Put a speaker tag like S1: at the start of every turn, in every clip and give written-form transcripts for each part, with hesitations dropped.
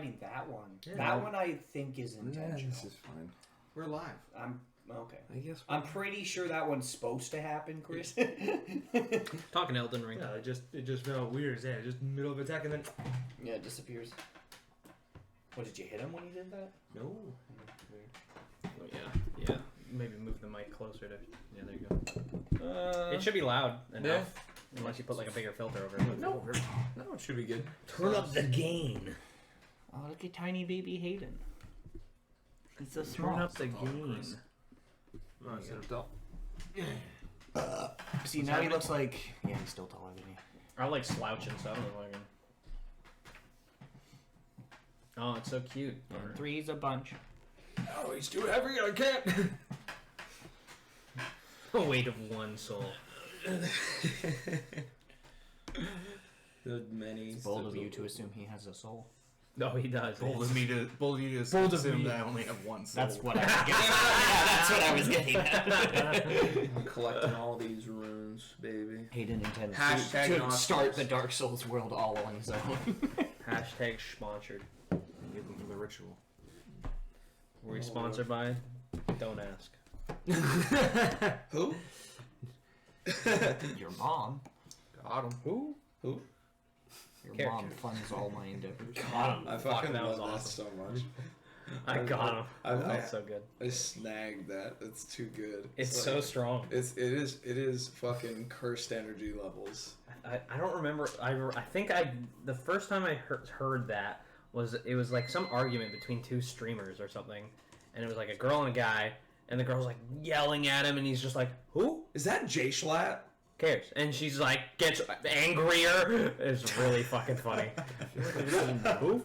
S1: That one.
S2: Yeah.
S1: That one I think is intentional.
S3: Yeah, this is fine.
S2: We're live.
S1: I'm okay.
S3: I guess.
S1: I'm pretty sure that one's supposed to happen, Chris.
S4: Talking Elden Ring.
S2: Yeah, it just felt weird. Yeah, just middle of attack and then.
S1: Yeah, it disappears. What, did you hit him when you did that?
S2: No.
S1: Weird.
S4: Oh, yeah. Maybe move the mic closer to. Yeah, there you go. It should be loud enough, unless you put like a bigger filter over it.
S2: No, it should be good.
S1: Turn up the gain. Oh, look at tiny baby Hayden. He's so small.
S4: Turn up the gain.
S2: Oh, it's tall.
S1: See, now he looks like... Yeah, he's still taller than me.
S4: I like slouching, so I don't like him. Oh, it's so cute.
S1: And three's a bunch.
S2: Oh, he's too heavy. I can't.
S4: The weight of one soul.
S3: The many.
S1: It's bold of you to assume he has a soul.
S4: No, he does.
S2: Bold of you to assume that I only have one soul.
S1: That's what I was getting at. Yeah, that's what I was getting at.
S3: I'm collecting all these runes, baby.
S1: Hayden intends
S3: Hashtag
S1: to
S3: not
S1: start
S3: sponsored.
S1: the Dark Souls world all on his own.
S4: Hashtag sponsored.
S2: Give them for the ritual.
S4: Were we sponsored by? Don't ask.
S3: Who?
S1: Your mom.
S2: Got him.
S4: Who?
S1: Your
S4: Character.
S1: mom funds all my endeavors.
S4: Got him.
S3: I fucking
S4: that was
S3: love that
S4: awesome.
S3: so much.
S4: I got him.
S3: I
S4: That's so good.
S3: I snagged that. It's too good.
S4: It's
S3: like,
S4: so strong.
S3: It is fucking cursed energy levels.
S4: I don't remember. I think the first time I heard that was like some argument between two streamers or something, and it was like a girl and a guy, and the girl's like yelling at him, and he's just like, "Who
S3: Is that J Schlatt?
S4: cares?" And she's like gets angrier. It's really fucking funny. Who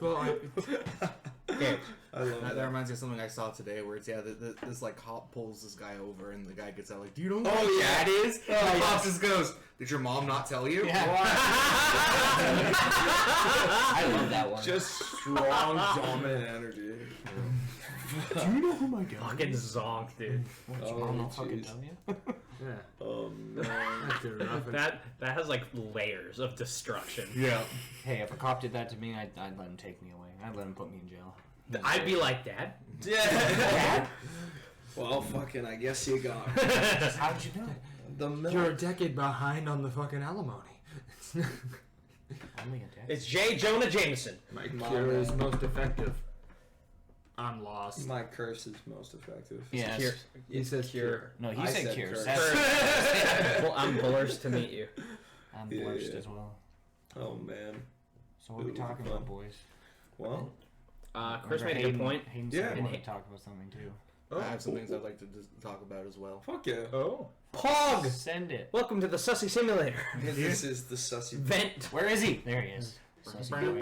S4: cares?
S3: I love
S2: That
S3: that.
S2: reminds me of something I saw today where it's, this like cop pulls this guy over and the guy gets out like, "Do you know who
S3: Oh,
S2: my
S3: yeah.
S2: dad is?" And the cop just goes, "Did your mom not tell you?"
S1: I love that one.
S3: Just strong, dominant energy.
S1: Do you know who my dad
S4: Fucking zonk, dude.
S1: What, your mom not fucking
S3: jeez.
S1: tell you?
S2: Yeah.
S3: Oh man.
S2: That's good enough.
S4: That has like layers of destruction.
S2: Yeah.
S1: Hey, if a cop did that to me, I'd let him take me away. I'd let him put me in jail.
S4: I'd be like, Dad.
S3: Yeah. Well, fucking, I guess you got it.
S1: How did you know?
S3: The milk.
S2: You're a decade behind on the fucking alimony.
S1: Only a day.
S4: It's J. Jonah Jameson.
S2: My
S3: My
S2: cure is
S3: man.
S2: most effective. I'm lost.
S3: My curse is most effective.
S1: Yes.
S4: Cure.
S2: He says cure.
S1: No, he
S3: I
S1: said
S3: said
S1: cures.
S3: curse.
S4: Well, I'm blessed to meet you.
S1: I'm
S3: Yeah,
S1: blessed
S3: yeah.
S1: as well.
S3: Oh man.
S1: So what are we
S3: Ooh,
S1: talking
S3: fun.
S1: about, boys?
S3: Well.
S4: Chris made a good point.
S1: Hayden
S3: Yeah.
S1: said he wanted to talk about something too.
S2: I have some things I'd like to talk about as well.
S3: Fuck yeah.
S4: Oh. Pog!
S1: Send it.
S4: Welcome to the Sussy Simulator.
S3: This is the sussy.
S4: Vent.
S1: Where is he? There he is. Sussy boy.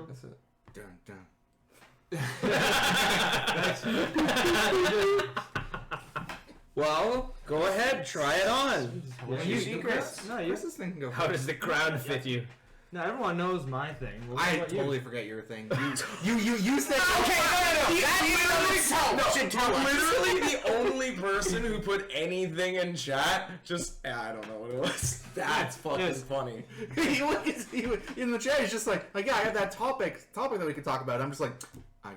S3: That's it.
S2: Dun, dun.
S3: Well, go ahead, try it on.
S1: What do you see, Chris?
S2: No, this thing can go.
S4: How does the crown fit you?
S5: No, everyone knows my thing. Well,
S2: I
S5: what about
S2: totally forget your thing.
S3: You use that.
S1: Should tell us.
S3: Literally the only person who put anything in chat. Just I don't know what it was. That's fucking funny.
S2: he in the chat. He's just like, yeah, I have that topic that we could talk about. I'm just like, I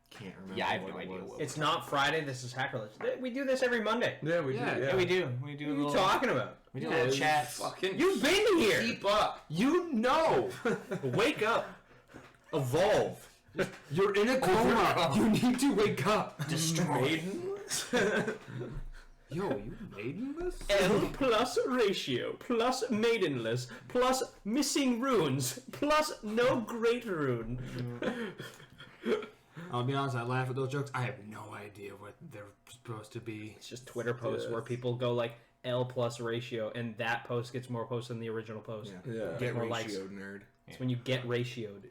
S2: can't remember.
S1: Yeah, I have
S2: what
S1: no
S2: it
S1: idea
S2: was.
S1: what-
S4: It's not Friday. This is Hackerless. We do this every Monday.
S3: Yeah, we
S2: Yeah,
S3: do.
S1: Yeah, we do. We do a
S4: What are you
S1: little.
S4: talking about?
S1: We do a little chats.
S3: Fucking
S4: You've been here.
S3: keep up.
S2: You know.
S4: Wake up. Evolve.
S2: You're in a coma. You need to wake up.
S1: Destroyed.
S2: Yo, you maidenless?
S4: L+ratio plus maidenless plus missing runes plus no great rune.
S5: I'll be honest, I laugh at those jokes. I have no idea what they're supposed to be.
S4: It's just Twitter posts where people go like L+ratio, and that post gets more posts than the original post.
S3: Yeah.
S2: Get
S4: More likes.
S2: ratioed, nerd.
S4: It's when you get ratioed.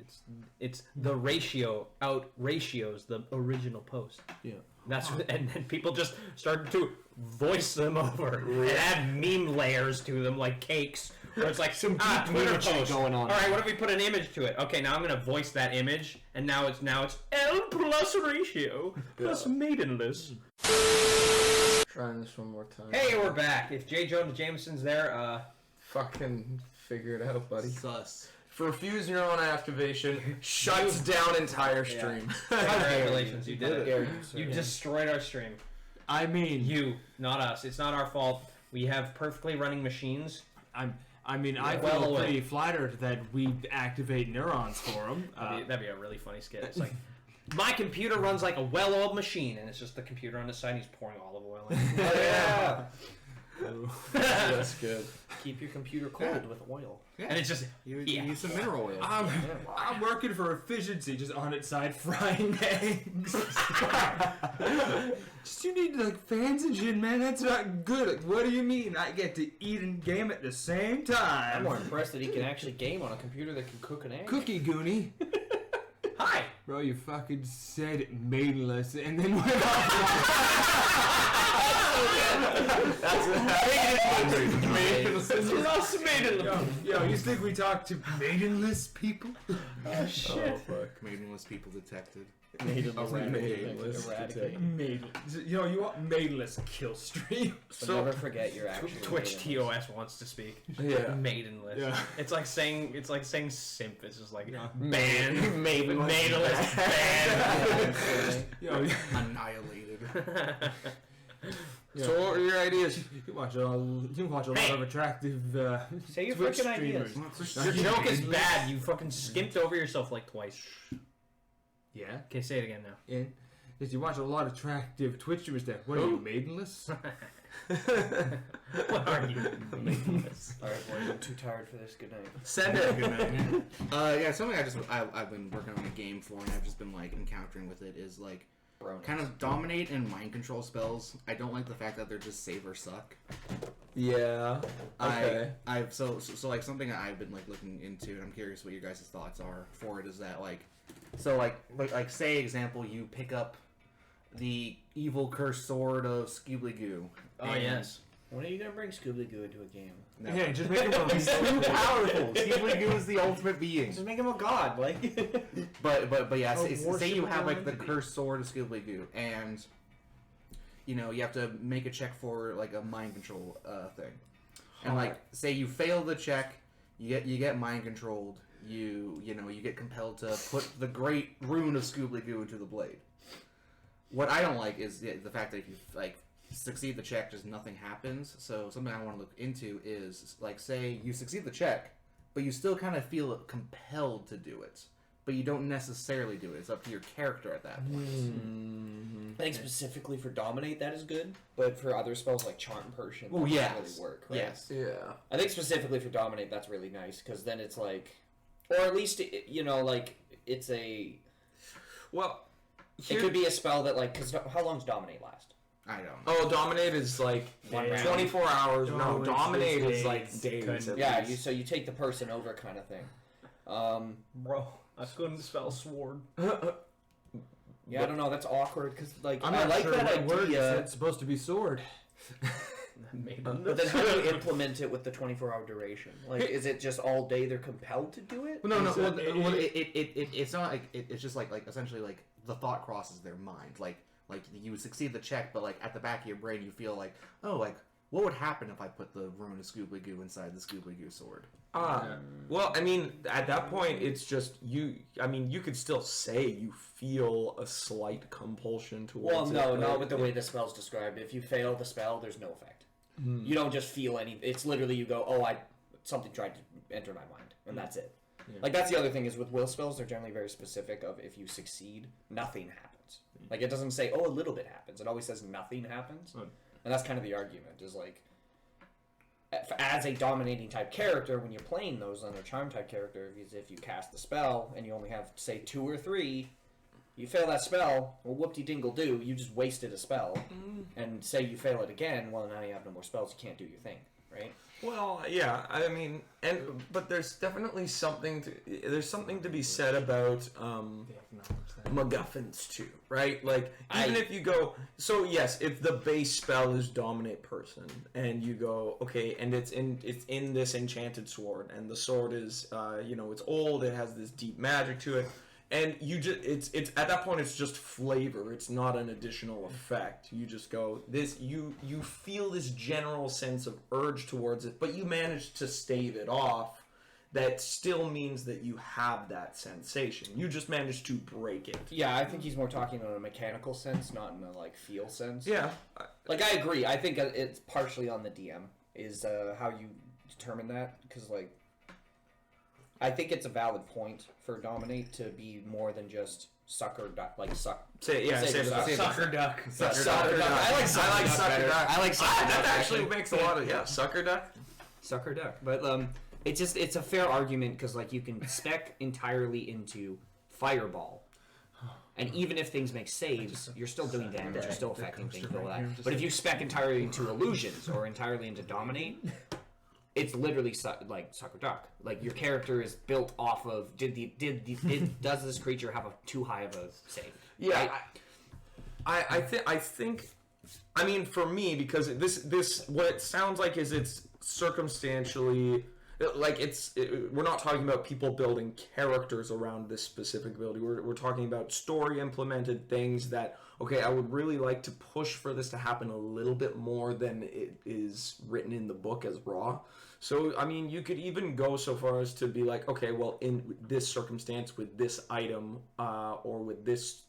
S4: It's the ratio out ratios the original post.
S1: Yeah.
S4: And then people just started to voice them over and add meme layers to them like cakes. Where it's like some
S1: deep
S4: Twitter
S1: imagery
S4: post
S1: going on.
S4: All right, what if we put an image to it? Okay, now I'm gonna voice that image, and now it's L+ratio plus maidenless.
S3: Trying this one more time.
S4: Hey, we're back. If J. Jonah Jameson's there,
S3: Fucking figure it out, buddy.
S2: Sus.
S3: for fused neuron activation, shuts down entire stream.
S4: Congratulations, you did it.
S6: You
S4: You destroyed our stream.
S5: I mean,
S4: You, not us. It's not our fault. We have perfectly running machines.
S5: I
S4: well
S5: feel
S4: aware.
S5: pretty flattered that we activate neurons for them.
S4: That'd be a really funny skit. It's like, my computer runs like a well-oiled machine, and it's just the computer on the side, and he's pouring olive oil in it.
S6: Oh, yeah.
S3: That's good.
S6: Keep your computer cold with oil.
S4: And it's just,
S2: You
S4: yeah.
S2: use some mineral oil.
S5: I'm working for efficiency, just on its side frying eggs. Just you need like fans and shit, man. That's not good. Like, what do you mean? I get to eat and game at the same
S6: I'm
S5: time.
S6: more impressed that he can actually game on a computer that can cook an egg.
S5: Cookie Goonie.
S4: hi!
S5: Bro, you fucking said maidenless and then went off. Yo, you think we talk to maidenless people?
S6: Oh, shit.
S2: Maidenless people detected.
S6: Eradicate.
S5: Maiden. Yo, you want maidenless kill stream?
S6: So never forget you're actually
S4: Twitch
S6: maidenless.
S4: TOS wants to speak.
S3: Yeah.
S4: Maidenless.
S5: Yeah.
S4: It's like saying simp. It's just like
S5: Yeah.
S4: ban. Maidenless. Ban.
S5: Yo,
S2: Annihilated.
S5: yeah.
S3: So what were your ideas?
S5: You can watch a lot of attractive
S6: Say your
S5: Twitch
S6: freaking ideas.
S5: streamers.
S4: Your joke is bad. You fucking skimped over yourself like twice.
S5: Yeah.
S4: Okay, say it again now.
S5: And if you watch a lot of attractive Twitch streamers there, what are you, maidenless?
S4: What are you? Maidenless.
S6: Alright, boys, I'm too tired for this. Good night.
S3: Send it.
S2: Good night. Yeah, something I've been working on a game for, and I've just been like encountering with it is like kind of dominate and mind control spells. I don't like the fact that they're just save or suck.
S3: Yeah. Okay.
S2: I've so like something that I've been like looking into, and I'm curious what your guys' thoughts are for it. Is that like say example, you pick up the evil cursed sword of Scooby-Goo.
S4: Oh yes.
S6: When are you gonna bring Scooby-Goo into a game?
S2: No.
S5: Yeah, just make him
S2: He's too powerful. Scooby-Goo is the ultimate being.
S6: Just make him a god, like.
S2: But yeah, say
S5: worship
S2: you have
S5: the
S2: like the
S5: entity.
S2: cursed sword of Scooby-Goo, and you know you have to make a check for like a mind control thing, and like say you fail the check, you get mind controlled. You get compelled to put the great rune of Scooby-Goo into the blade. What I don't like is the fact that if you like succeed the check, just nothing happens. So something I want to look into is like say you succeed the check, but you still kind of feel compelled to do it, but you don't necessarily do it. It's up to your character at that point.
S6: I think specifically for Dominate that is good, but for other spells like Charm Person, that
S2: Oh, yes.
S6: doesn't really work. Right?
S2: Yes.
S3: Yeah.
S6: I think specifically for Dominate that's really nice because then it's like, or at least like it's a.
S3: Well,
S6: It could be a spell that like because how long does Dominate last?
S2: I don't know.
S3: Oh, Dominate is like
S6: One round.
S3: 24 hours.
S5: No,
S3: No,
S5: it's
S3: Dominate
S5: days.
S3: is like days.
S5: Couldn't-
S3: at
S6: Yeah,
S3: least.
S6: you take the person over kind of thing.
S4: Bro, I couldn't spell sword.
S6: Yeah, I don't know. That's awkward because like
S5: I'm
S6: I
S5: not
S6: like
S5: sure
S6: that
S5: what word you
S6: idea.
S5: said. It's supposed to be sword.
S6: But then how do you implement it with the 24-hour duration? Like, is it just all day they're compelled to do it?
S2: Well, no.
S5: Is it-
S2: It's not like it's just like essentially like the thought crosses their mind. Like you succeed the check, but like at the back of your brain you feel like, oh, like what would happen if I put the rune of Scooby-Goo inside the Scooby-Goo sword?
S3: Well, I mean, at that point, it's just you. I mean, you could still say you feel a slight compulsion towards
S6: Well,
S3: it.
S6: no,
S3: but
S6: not with the way the spell's described. If you fail the spell, there's no effect. You don't just feel any. It's literally you go, oh, something tried to enter my mind, and that's it.
S5: Yeah.
S6: Like that's the other thing is with will spells, they're generally very specific. Of if you succeed, nothing happens. Like it doesn't say, oh, a little bit happens. It always says nothing happens, and that's kind of the argument. Is like. As a dominating type character, when you're playing those on a charm type character, if you cast the spell and you only have, say, 2 or 3, you fail that spell, well, whoop-de-dingle-do, you just wasted a spell. And say you fail it again, well, now you have no more spells, you can't do your thing, right?
S3: Well, yeah, I mean, but there's definitely something to be said about MacGuffins too, right? Like even if you go, so yes, if the base spell is Dominate Person, and you go okay, and it's in this enchanted sword, and the sword is it's old, it has this deep magic to it. And you just it's at that point it's just flavor. It's not an additional effect. You just go this you feel this general sense of urge towards it, but you manage to stave it off. that still means that you have that sensation. You just managed to break it.
S6: Yeah, I think he's more talking in a mechanical sense, not in a like feel sense.
S3: Yeah.
S6: Like I agree. I think it's partially on the DM is how you determine that because like I think it's a valid point for dominate to be more than just sucker duck like suck.
S3: Say
S6: suck.
S4: Sucker duck.
S6: Sucker duck. I like sucker duck. I like sucker duck.
S3: That actually makes a lot of sucker duck.
S6: Sucker duck. But it's a fair argument because like you can spec entirely into fireball. And even if things make saves, you're still doing damage, you're still affecting things and all that. But if you spec entirely into illusions or entirely into dominate, it's literally like sucker duck. Like your character is built off of does this creature have a too high of a save?
S3: Yeah,
S6: right?
S3: I think I mean for me because this what it sounds like is it's circumstantially. Like we're not talking about people building characters around this specific ability. We're talking about story implemented things that I would really like to push for this to happen a little bit more than it is written in the book as raw. So I mean, you could even go so far as to be like, okay, well, in this circumstance with this item or with this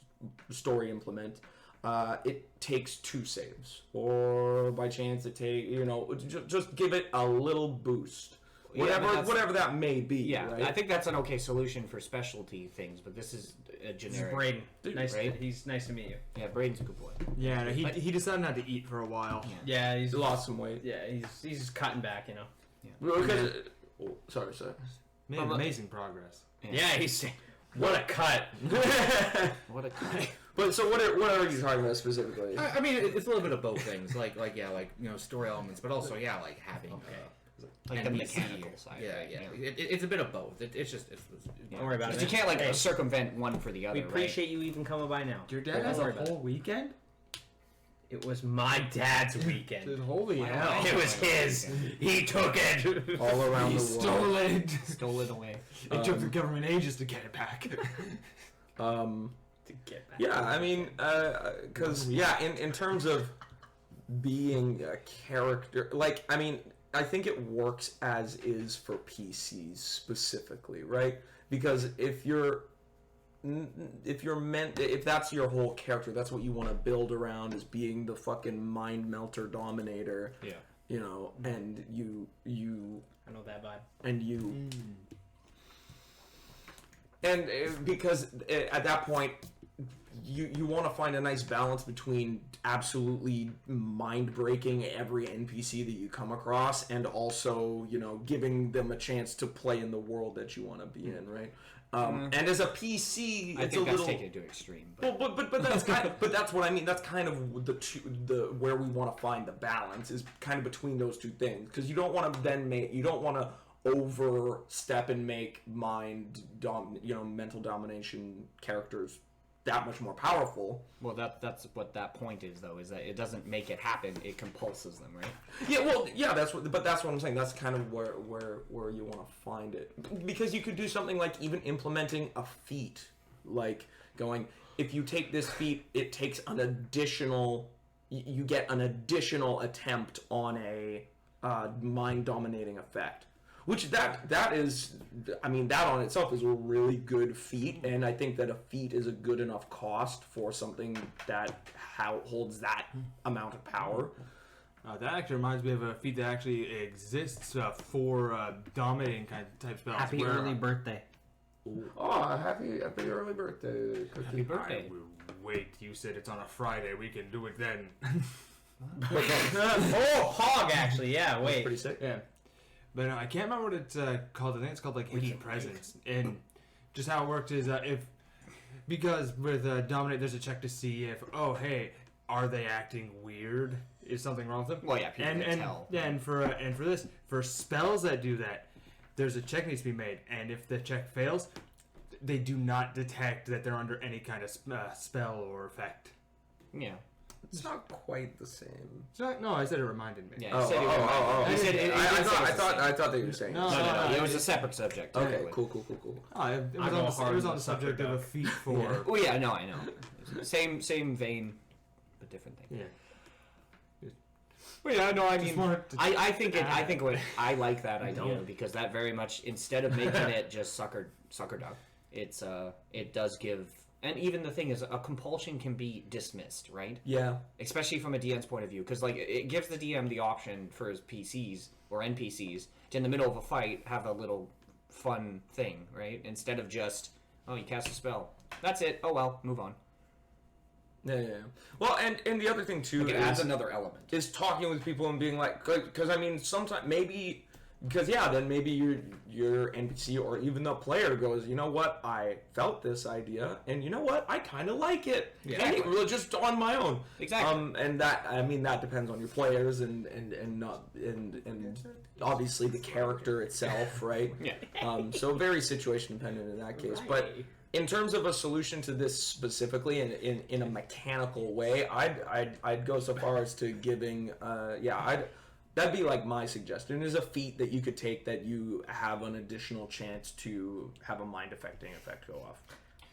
S3: story implement, it takes 2 saves, or by chance it just give it a little boost. Whatever that may be.
S6: Yeah,
S3: right?
S6: I think that's an okay solution for specialty things, but this is a generic.
S4: Braden.
S6: Braden?
S4: He's nice to meet you.
S6: Yeah, Braden's a good boy.
S5: Yeah, no, he decided not to eat for a while.
S4: Yeah, he's
S3: He lost some weight.
S4: Yeah, he's cutting back, you know.
S3: Because, sorry.
S5: Made amazing progress.
S4: Yeah, he's what a cut.
S6: What a cut.
S3: But so what are you talking about specifically?
S2: I mean, it's a little bit of both things, like story elements, but also like having
S6: Like the
S2: NPC
S6: mechanical side.
S2: Yeah,
S6: right?
S2: yeah. It's a bit of both. It's
S4: Don't worry about it.
S6: You can't
S4: Hey,
S6: circumvent one for the other.
S4: we appreciate you even coming by now.
S5: Your dad
S4: Don't
S5: has a
S4: worry about
S5: whole weekend?
S4: It was my dad's weekend.
S5: Holy hell.
S4: It was his. He took it.
S3: All around
S5: He
S3: the
S5: stole
S3: world.
S5: it.
S6: Stole it away.
S5: It took the government ages to get it back.
S4: To get back.
S3: Yeah, I mean, because in terms of being a character, like I mean, I think it works as is for PCs specifically, right? Because if that's your whole character, that's what you want to build around, is being the fucking mind melter dominator.
S6: Yeah.
S3: You know, and you
S4: I know that vibe.
S3: and you and because at that point you want to find a nice balance between absolutely mind breaking every NPC that you come across and also giving them a chance to play in the world that you want to be in, right? And as a PC,
S6: I
S3: it's
S6: think
S3: a
S6: that's
S3: little
S6: taking it to extreme. But
S3: but that's but that's what I mean. That's kind of the where we want to find the balance is kind of between those two things, because you don't want to overstep and make mental domination characters that much more powerful.
S6: well, that's what that point is, though, is that it doesn't make it happen; it compulses them, right?
S3: That's what I'm saying. That's kind of where you want to find it, because you could do something like even implementing a feat, like going, if you take this feat, it takes an additional, you get an additional attempt on a mind dominating effect. Which that is, I mean, that on itself is a really good feat, and I think that a feat is a good enough cost for something that holds that amount of power.
S5: That actually reminds me of a feat that actually exists for dominating type spells.
S4: Happy early birthday.
S3: Oh, happy early birthday, Cookie.
S6: Happy birthday!
S5: Wait, you said it's on a Friday. We can do it then.
S4: Oh, hog, actually. Yeah,
S3: That's
S4: wait.
S3: pretty sick.
S5: Yeah. But I can't remember what it's called. I think it's called like Hidden Presence. And just how it worked is because with Dominate, there's a check to see if, are they acting weird? Is something wrong with them?
S6: Well, yeah, people can tell.
S5: Yeah, and for spells that do that, there's a check needs to be made, and if the check fails, they do not detect that they're under any kind of spell or effect.
S6: Yeah.
S3: It's not quite the same.
S5: No, I said it reminded me.
S6: Yeah. He said it
S3: I thought that you were saying.
S5: No,
S6: No. It was a separate subject.
S3: Okay,
S6: Totally.
S3: cool.
S5: Oh, it was on the subject of a feat for.
S6: Oh yeah, no, I know. Same vein, but different thing.
S5: Yeah.
S6: Well, yeah, no, I
S5: Just
S6: mean,
S5: wanted to
S6: I think
S5: add.
S6: I like that idea
S4: don't.
S6: because that very much, instead of making it just sucker duck, it does give, and even the thing is, a compulsion can be dismissed, right?
S3: Yeah.
S6: Especially from a DM's point of view, because like it gives the DM the option for his PCs or NPCs to, in the middle of a fight, have a little fun thing, right? Instead of just, oh, you cast a spell, that's it. Oh well, move on.
S3: Yeah. Well, and the other thing too
S6: It adds another element.
S3: is talking with people and being like, because I mean, sometimes maybe, because then maybe your NPC or even the player goes, you know what, I felt this idea, and you know what, I kind of like it.
S6: Exactly.
S3: And really just on my own.
S6: Exactly.
S3: And that, I mean, that depends on your players and obviously the character itself, right?
S6: Yeah.
S3: So very situation dependent in that case, but. In terms of a solution to this specifically, in a mechanical way, I'd go so far as to giving, that'd be like my suggestion, is a feat that you could take that you have an additional chance to have a mind affecting effect go off.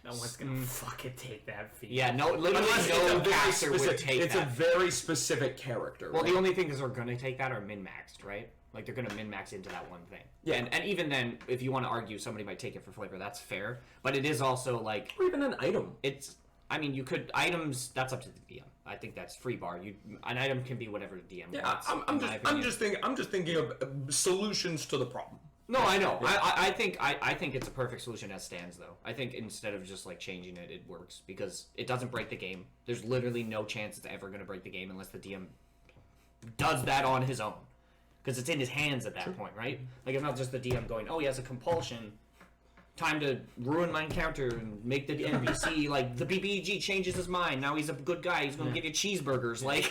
S4: No one's gonna fucking take that feat.
S6: Yeah, no, literally
S3: Unless
S6: no
S3: it's a very
S6: caster would
S3: specific,
S6: take
S3: it's
S6: that.
S3: a very specific character.
S6: Well,
S3: right?
S6: the only thing is they're going to take that are min-maxed, right? Like, they're going to min-max into that one thing.
S3: Yeah.
S6: And even then, if you want to argue somebody might take it for flavor, that's fair. But it is also, like...
S3: Or even an item.
S6: It's... I mean, you could... Items, that's up to the DM. I think that's free bar. An item can be whatever the DM
S3: Yeah,
S6: wants.
S3: I'm just thinking of solutions to the problem.
S6: No, I know. Yeah. I think it's a perfect solution as stands, though. I think instead of just like changing it, it works because it doesn't break the game. There's literally no chance it's ever going to break the game unless the DM does that on his own, because it's in his hands at that point, right? Like, it's not just the DM going, "Oh, he has a compulsion. Time to ruin my encounter and make the NPC like the BBG changes his mind. Now he's a good guy. He's going to give you cheeseburgers." Like,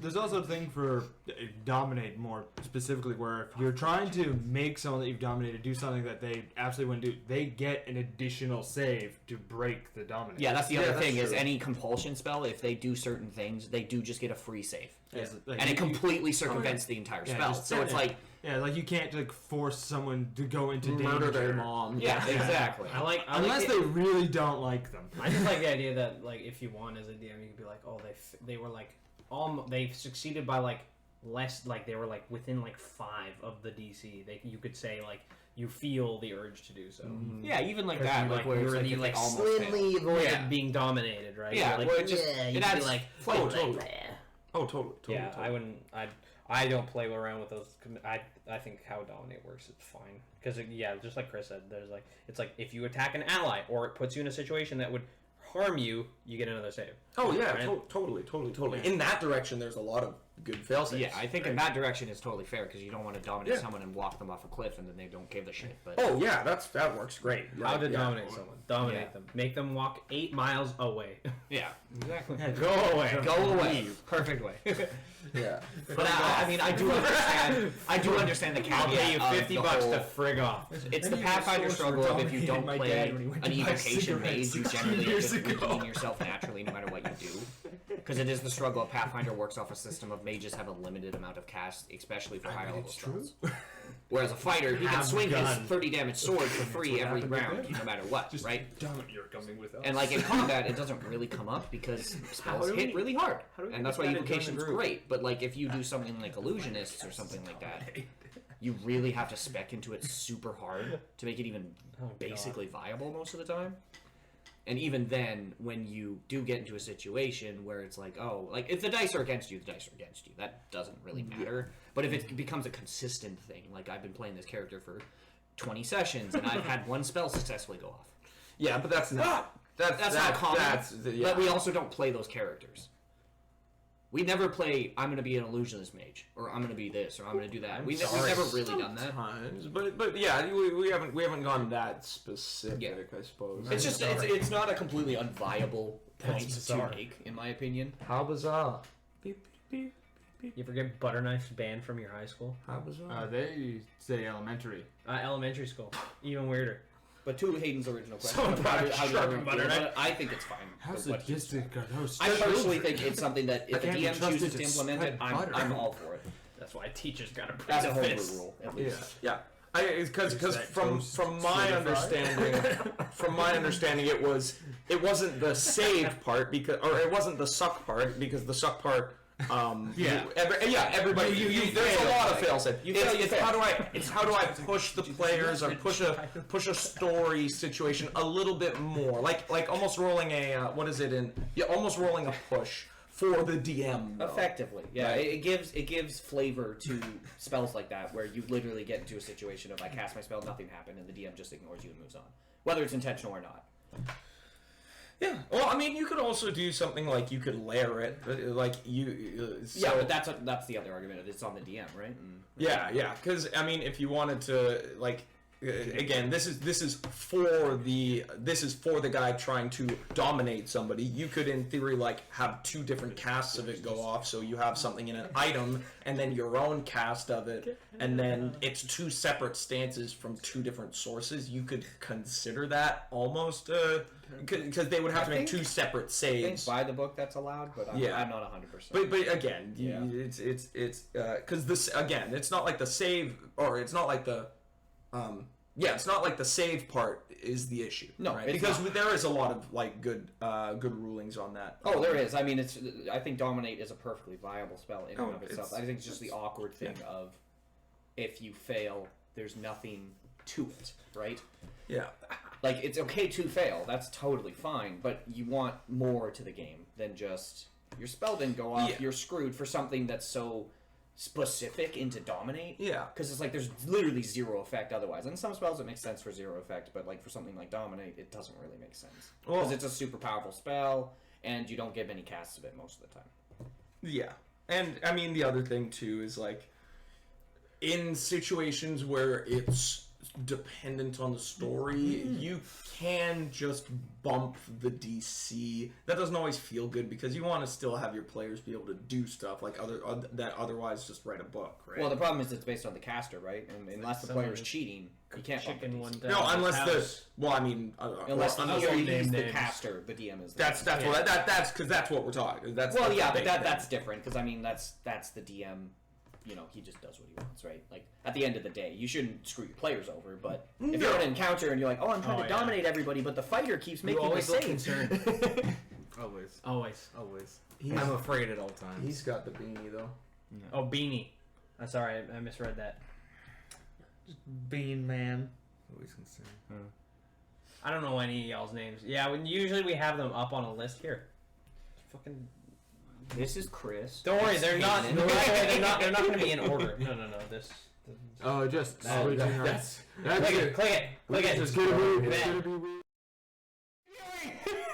S5: there's also a thing for dominate more specifically, where if you're trying to make someone that you've dominated do something that they absolutely wouldn't do, they get an additional save to break the dominance.
S6: yeah, that's the other thing is
S3: true.
S6: any compulsion spell. If they do certain things, they do just get a free save,
S5: Like,
S6: and it completely circumvents the entire spell. So it's like.
S5: Yeah, like you can't like force someone to go into
S3: Murder
S5: danger.
S3: their mom.
S6: Yeah, exactly.
S4: I like
S5: Unless they really don't like them.
S4: I just like the idea that like if you won as a DM, you could be like, oh, they were like they succeeded by like less, like they were like within like 5 of the DC. You could say like you feel the urge to do so.
S6: Yeah, even like
S4: 'Cause
S6: that,
S4: you,
S6: like where it's like
S4: you
S6: you
S4: like
S6: almost
S4: slightly
S6: fail.
S4: avoided
S6: Yeah.
S4: being dominated, right?
S6: Yeah,
S4: You're like,
S6: where it just-
S4: yeah,
S6: it
S4: you'd
S6: adds
S4: be like,
S6: flavor.
S3: Totally. Oh, totally.
S4: yeah,
S3: totally.
S4: I wouldn't. I don't play around with those. I think how dominate works is fine because just like Chris said, there's like it's like if you attack an ally or it puts you in a situation that would harm you, you get another save.
S3: Oh yeah,
S4: Right?
S3: totally. In that direction, there's a lot of good fail safes.
S6: Yeah, I think in that direction is totally fair because you don't want to dominate someone and walk them off a cliff and then they don't give a shit. But
S3: Oh yeah, that works great.
S4: How to
S3: Yeah.
S4: dominate someone? Dominate them. Make them walk 8 miles away.
S6: yeah, exactly.
S4: Go away.
S6: Go away. Perfect way.
S3: Yeah.
S6: But I mean, I do understand. I do understand the caveat.
S4: I'll pay you
S6: of
S4: $50
S6: the
S4: to
S6: whole-
S4: frig off.
S6: It's the Pathfinder struggle of if you don't play an evocation mage, you generally are just redeeming yourself naturally no matter what you do. Because it is the struggle of Pathfinder works off a system of mages have a limited amount of cast, especially for higher level spells. Whereas a fighter, he can
S4: Have
S6: swing his
S4: gun.
S6: 30 damage sword for free every round, no matter what, right?
S5: You're coming with us.
S6: And like in combat, it doesn't really come up because spells hit really hard, and that's why evocation's great. But like if you do something like illusionists or something like that, you really have to spec into it super hard to make it even basically viable most of the time. And even then, when you do get into a situation where it's like, oh, like if the dice are against you, the dice are against you. That doesn't really matter. But if it becomes a consistent thing, like I've been playing this character for 20 sessions and I've had one spell successfully go off.
S3: Yeah, but that's not
S6: That's not common.
S3: yeah.
S6: But we also don't play those characters. We never play, I'm going to be an illusionist mage, or I'm going to be this, or I'm going to do that. We've never really done that.
S3: Sometimes, but yeah, we haven't gone that specific, I suppose.
S6: It's just, it's not a completely unviable point to make, in my opinion.
S3: How bizarre. Beep, beep, beep,
S4: You forget butter knives banned from your high school?
S3: How bizarre.
S5: They say elementary.
S4: Elementary school. Even weirder.
S6: But to Hayden's original question,
S3: Someone brought a
S6: how do you
S3: sharp
S6: feel
S3: butter
S6: about
S3: knife.
S6: it? I think it's fine.
S5: How
S6: for what he's
S5: sadistic are those
S6: I personally
S5: children?
S6: think it's something that if a
S5: can't be
S6: DM
S5: trusted
S6: chooses
S5: to
S6: to implement it,
S5: spread butter.
S6: I'm all for it.
S4: That's why teachers gotta
S6: That's a
S4: practice.
S6: homebrew rule, at
S3: Yeah,
S6: least.
S3: yeah. Because
S5: that
S3: from
S5: toast
S3: my
S5: certified?
S3: understanding, it wasn't the save part because, or it wasn't the suck part because the suck part Everybody. There's a lot of fail safe. It's how do I push the players or push a story situation a little bit more, like almost rolling a almost rolling a push for the DM. Though.
S6: Effectively, yeah. Right. It gives flavor to spells like that, where you literally get into a situation of I cast my spell, nothing happened, and the DM just ignores you and moves on, whether it's intentional or not.
S3: Yeah. Well, I mean, you could also do something like you could layer it, like you.
S6: Yeah, but that's the other argument. It's on the DM, right?
S3: Yeah. Because I mean, if you wanted to, like, again, this is for the guy trying to dominate somebody. You could, in theory, like have two different casts of it go off, so you have something in an item, and then your own cast of it, and then it's two separate stances from two different sources. You could consider that almost. Because they would have to make two separate saves.
S6: I think by the book that's allowed, but I'm not 100%.
S3: But again, it's because this again, it's not like the save, or it's not like the it's not like the save part is the issue.
S6: No,
S3: right? Because there is a lot of like good rulings on that.
S6: Oh, there is. I mean, I think Dominate is a perfectly viable spell in and of itself. I think it's just the awkward thing of if you fail, there's nothing to it, right?
S3: Yeah.
S6: Like, it's okay to fail. That's totally fine. But you want more to the game than just your spell didn't go off. You're screwed for something that's so specific into Dominate.
S3: Yeah.
S6: Because it's like there's literally zero effect otherwise. And some spells it makes sense for zero effect, but like for something like Dominate, it doesn't really make sense. Because it's a super powerful spell, and you don't get many casts of it most of the time.
S3: Yeah. And, I mean, the other thing, too, is like in situations where it's dependent on the story, you can just bump the DC. That doesn't always feel good because you want to still have your players be able to do stuff like that otherwise just write a book, right?
S6: Well, the problem is it's based on the caster, right? And unless the player is cheating, you can't bump the DC.
S3: No, unless
S6: unless he's the caster, the DM is.
S3: That's because that's what we're talking. That's
S6: that's different because I mean that's the DM. You know, he just does what he wants, right? Like, at the end of the day, you shouldn't screw your players over, but if you're in an encounter and you're like, oh, I'm trying to dominate everybody, but the fighter keeps making me save.
S1: Always.
S2: I'm afraid at all times.
S3: He's got the beanie, though.
S4: Yeah. Oh, Beanie. I'm sorry, I misread that.
S5: Bean Man.
S2: Always concerned.
S4: I don't know any of y'all's names. Yeah, usually we have them up on a list here. Fucking...
S6: This is Chris.
S4: Don't worry, they're not. They're not going to be in order. No. This.
S5: Oh, just
S4: that's click it.
S5: Just gonna be weird.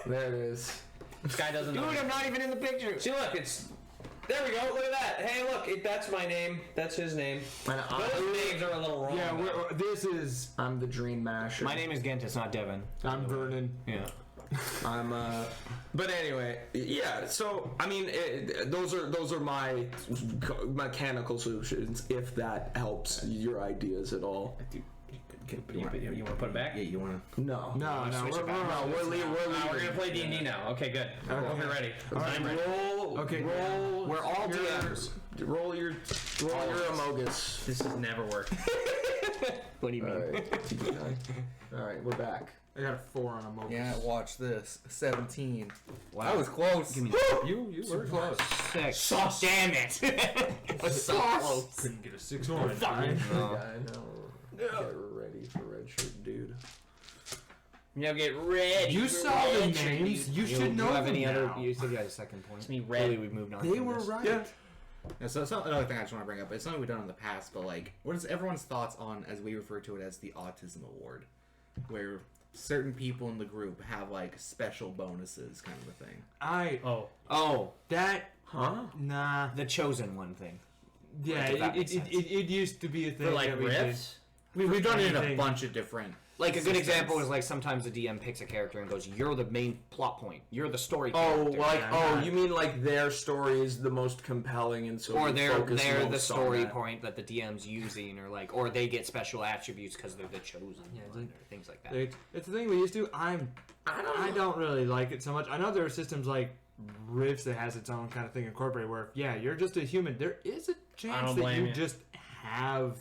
S3: There it is.
S4: This guy doesn't.
S6: Dude,
S4: know.
S6: I'm not even in the picture.
S4: See, look, it's. There we go. Look at that. Hey, look, that's my name. That's his name. Those names are a little wrong.
S5: Yeah, this is.
S3: I'm the Dream Masher.
S6: My name is Gentis, not Devin.
S5: I'm Vernon.
S6: Yeah.
S3: I'm but anyway, yeah, so I mean those are my mechanical solutions if that helps your ideas at all.
S4: You want to put it back?
S2: Yeah, you want to?
S5: No, we're
S4: gonna play D&D now. Okay, good. We're ready. I'm ready.
S3: Roll. We're all DMs. Roll your Amogus.
S4: This has never worked.
S6: What do you mean?
S3: All right, we're back.
S5: I got a 4 on a Mogus.
S2: Yeah, watch this. 17. Wow, that was close.
S5: You were close.
S6: 6. Sauce. Damn it!
S2: What's so close?
S5: Couldn't get a 6 or a 9.
S3: I know. Get ready for red shirt, dude.
S4: Now get ready.
S5: You saw the names. You should know them now.
S6: You said you had a second point.
S4: It's me red.
S6: Really, we've moved on.
S5: They were right.
S2: Yeah, so that's another thing I just want to bring up. It's something we've done in the past, but like, what is everyone's thoughts on, as we refer to it as the Autism Award, where certain people in the group have like special bonuses, kind of a thing.
S5: Nah.
S6: The chosen one thing.
S5: Yeah, it used to be a thing.
S4: For like
S5: that we
S4: riffs?
S2: We've done it in a bunch of different.
S6: Like a good example is like sometimes the DM picks a character and goes, "You're the main plot point. You're the story character."
S3: You mean like their story is the most compelling, and so
S6: or they're the
S3: story
S6: story point that the DM's using, or they get special attributes because they're the chosen one, or things like that.
S5: It's the thing we used to. I don't really like it so much. I know there are systems like Rifts that has its own kind of thing incorporated where, yeah, you're just a human. There is a chance that you just have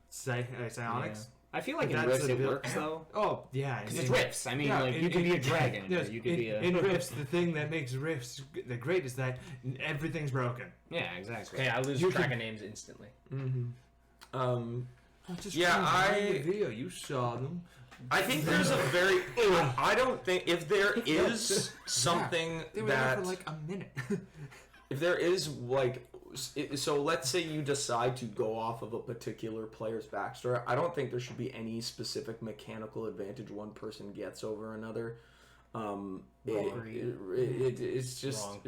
S5: psionics.
S7: I feel like in
S5: That's
S7: Rifts
S5: a
S7: it
S5: bit-
S7: works though.
S5: Oh yeah,
S7: Because it's Rifts. I mean, like, you could be a dragon, or you could be a...
S5: in Rifts. The thing that makes Rifts the great is that everything's broken.
S7: Yeah, exactly.
S4: Okay, I lose track of names instantly.
S5: Just
S3: Yeah,
S5: the video you saw them.
S3: I think there's a very. I don't think if there is something
S5: They were there
S3: that
S5: for like a minute.
S3: if there is like so let's say you decide to go off of a particular player's backstory, I don't think there should be any specific mechanical advantage one person gets over another. It's just
S4: Wrong.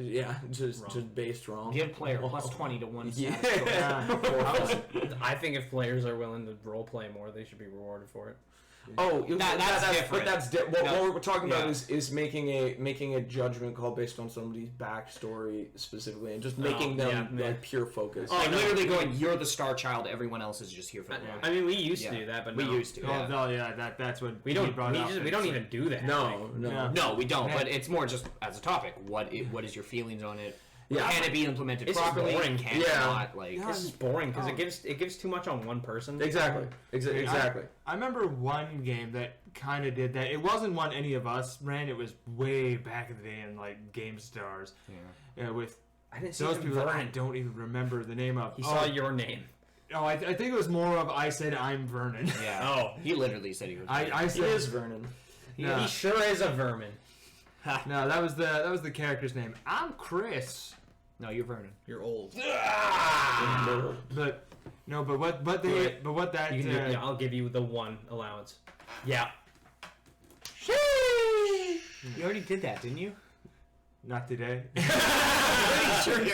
S3: just based wrong.
S7: Give player plus 20 to one
S3: Yeah.
S7: status.
S4: I think if players are willing to role play more, they should be rewarded for it.
S3: Oh,
S7: that's different.
S3: But that's what we're talking about
S7: Yeah.
S3: is making a judgment call based on somebody's backstory specifically, and just making them
S4: yeah.
S3: like pure focus.
S7: Like, literally going, you're the star child, everyone else is just here for the role.
S4: I mean, we used
S7: Yeah.
S4: to do that, but
S7: We
S4: no.
S7: used to.
S5: Oh no, yeah, that's what
S4: We
S5: he
S4: don't.
S5: brought up.
S4: We don't even do that.
S3: No.
S5: Yeah.
S7: No, we don't, but it's more just as a topic. What is your feelings on it?
S3: Yeah.
S7: Can it be implemented
S4: It's just
S7: properly?
S4: boring.
S7: Can it
S3: Yeah.
S7: not? Like,
S5: Yeah.
S4: This is boring because it gives too much on one person.
S3: Exactly. Exactly.
S5: I remember one game that kind of did that. It wasn't one any of us ran. It was way back in the day in like Game Stars.
S7: Yeah.
S5: With
S4: I didn't see
S5: those
S4: him
S5: people that I
S4: Vernon.
S5: don't even remember the name of.
S4: He saw your name.
S5: Oh, I think it was more of I said I'm Vernon.
S7: yeah.
S4: Oh.
S7: He literally said he was.
S5: I
S3: He
S5: said
S3: is Vernon.
S5: no,
S4: He sure is a vermin.
S5: no, that was the character's name. I'm Chris.
S7: No, you're Vernon.
S1: You're old.
S5: But no, but what that
S4: You can do, yeah, I'll give you the one allowance. Yeah.
S7: You already did that, didn't you?
S5: not today.
S7: Pretty sure you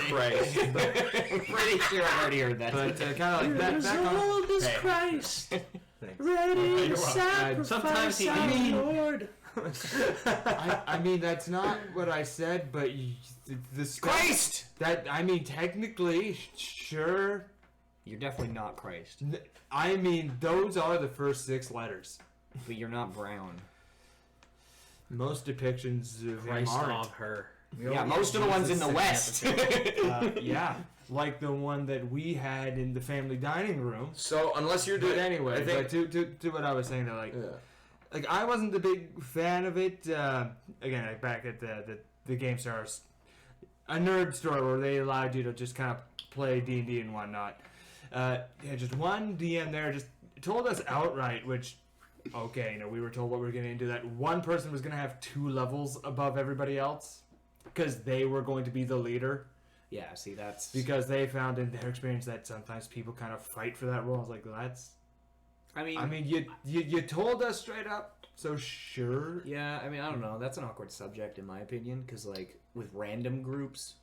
S3: Christ.
S7: Pretty sure I already heard that.
S5: But kind of like that. Back on.
S3: as
S4: Hey.
S3: Christ,
S4: Thanks.
S3: ready to
S4: Sometimes he-
S3: our
S4: I mean-
S3: Lord.
S5: I mean that's not what I said, but this
S7: Christ!
S5: That I mean technically, sure.
S7: You're definitely not Christ,
S5: I mean those are the first 6 letters.
S7: but you're not brown.
S5: Most depictions of him
S4: Christ
S5: aren't.
S4: of her.
S7: Yeah, most of the ones in the West.
S5: Yeah, like the one that we had in the family dining room.
S3: So unless you're
S5: But
S3: doing
S5: anyway,
S3: I think,
S5: to what I was saying, though,
S3: yeah.
S5: like I wasn't a big fan of it. Again, like back at the Game Stars, a nerd store where they allowed you to just kind of play D&D and whatnot. Yeah, just one DM there just told us outright, which. Okay, we were told what we were getting into, that one person was going to have 2 levels above everybody else because they were going to be the leader.
S7: Yeah, see, that's...
S5: Because they found in their experience that sometimes people kind of fight for that role. I was like, well, that's... I mean, you told us straight up, so sure.
S7: Yeah, I mean, I don't know. That's an awkward subject, in my opinion, because, like, with random groups,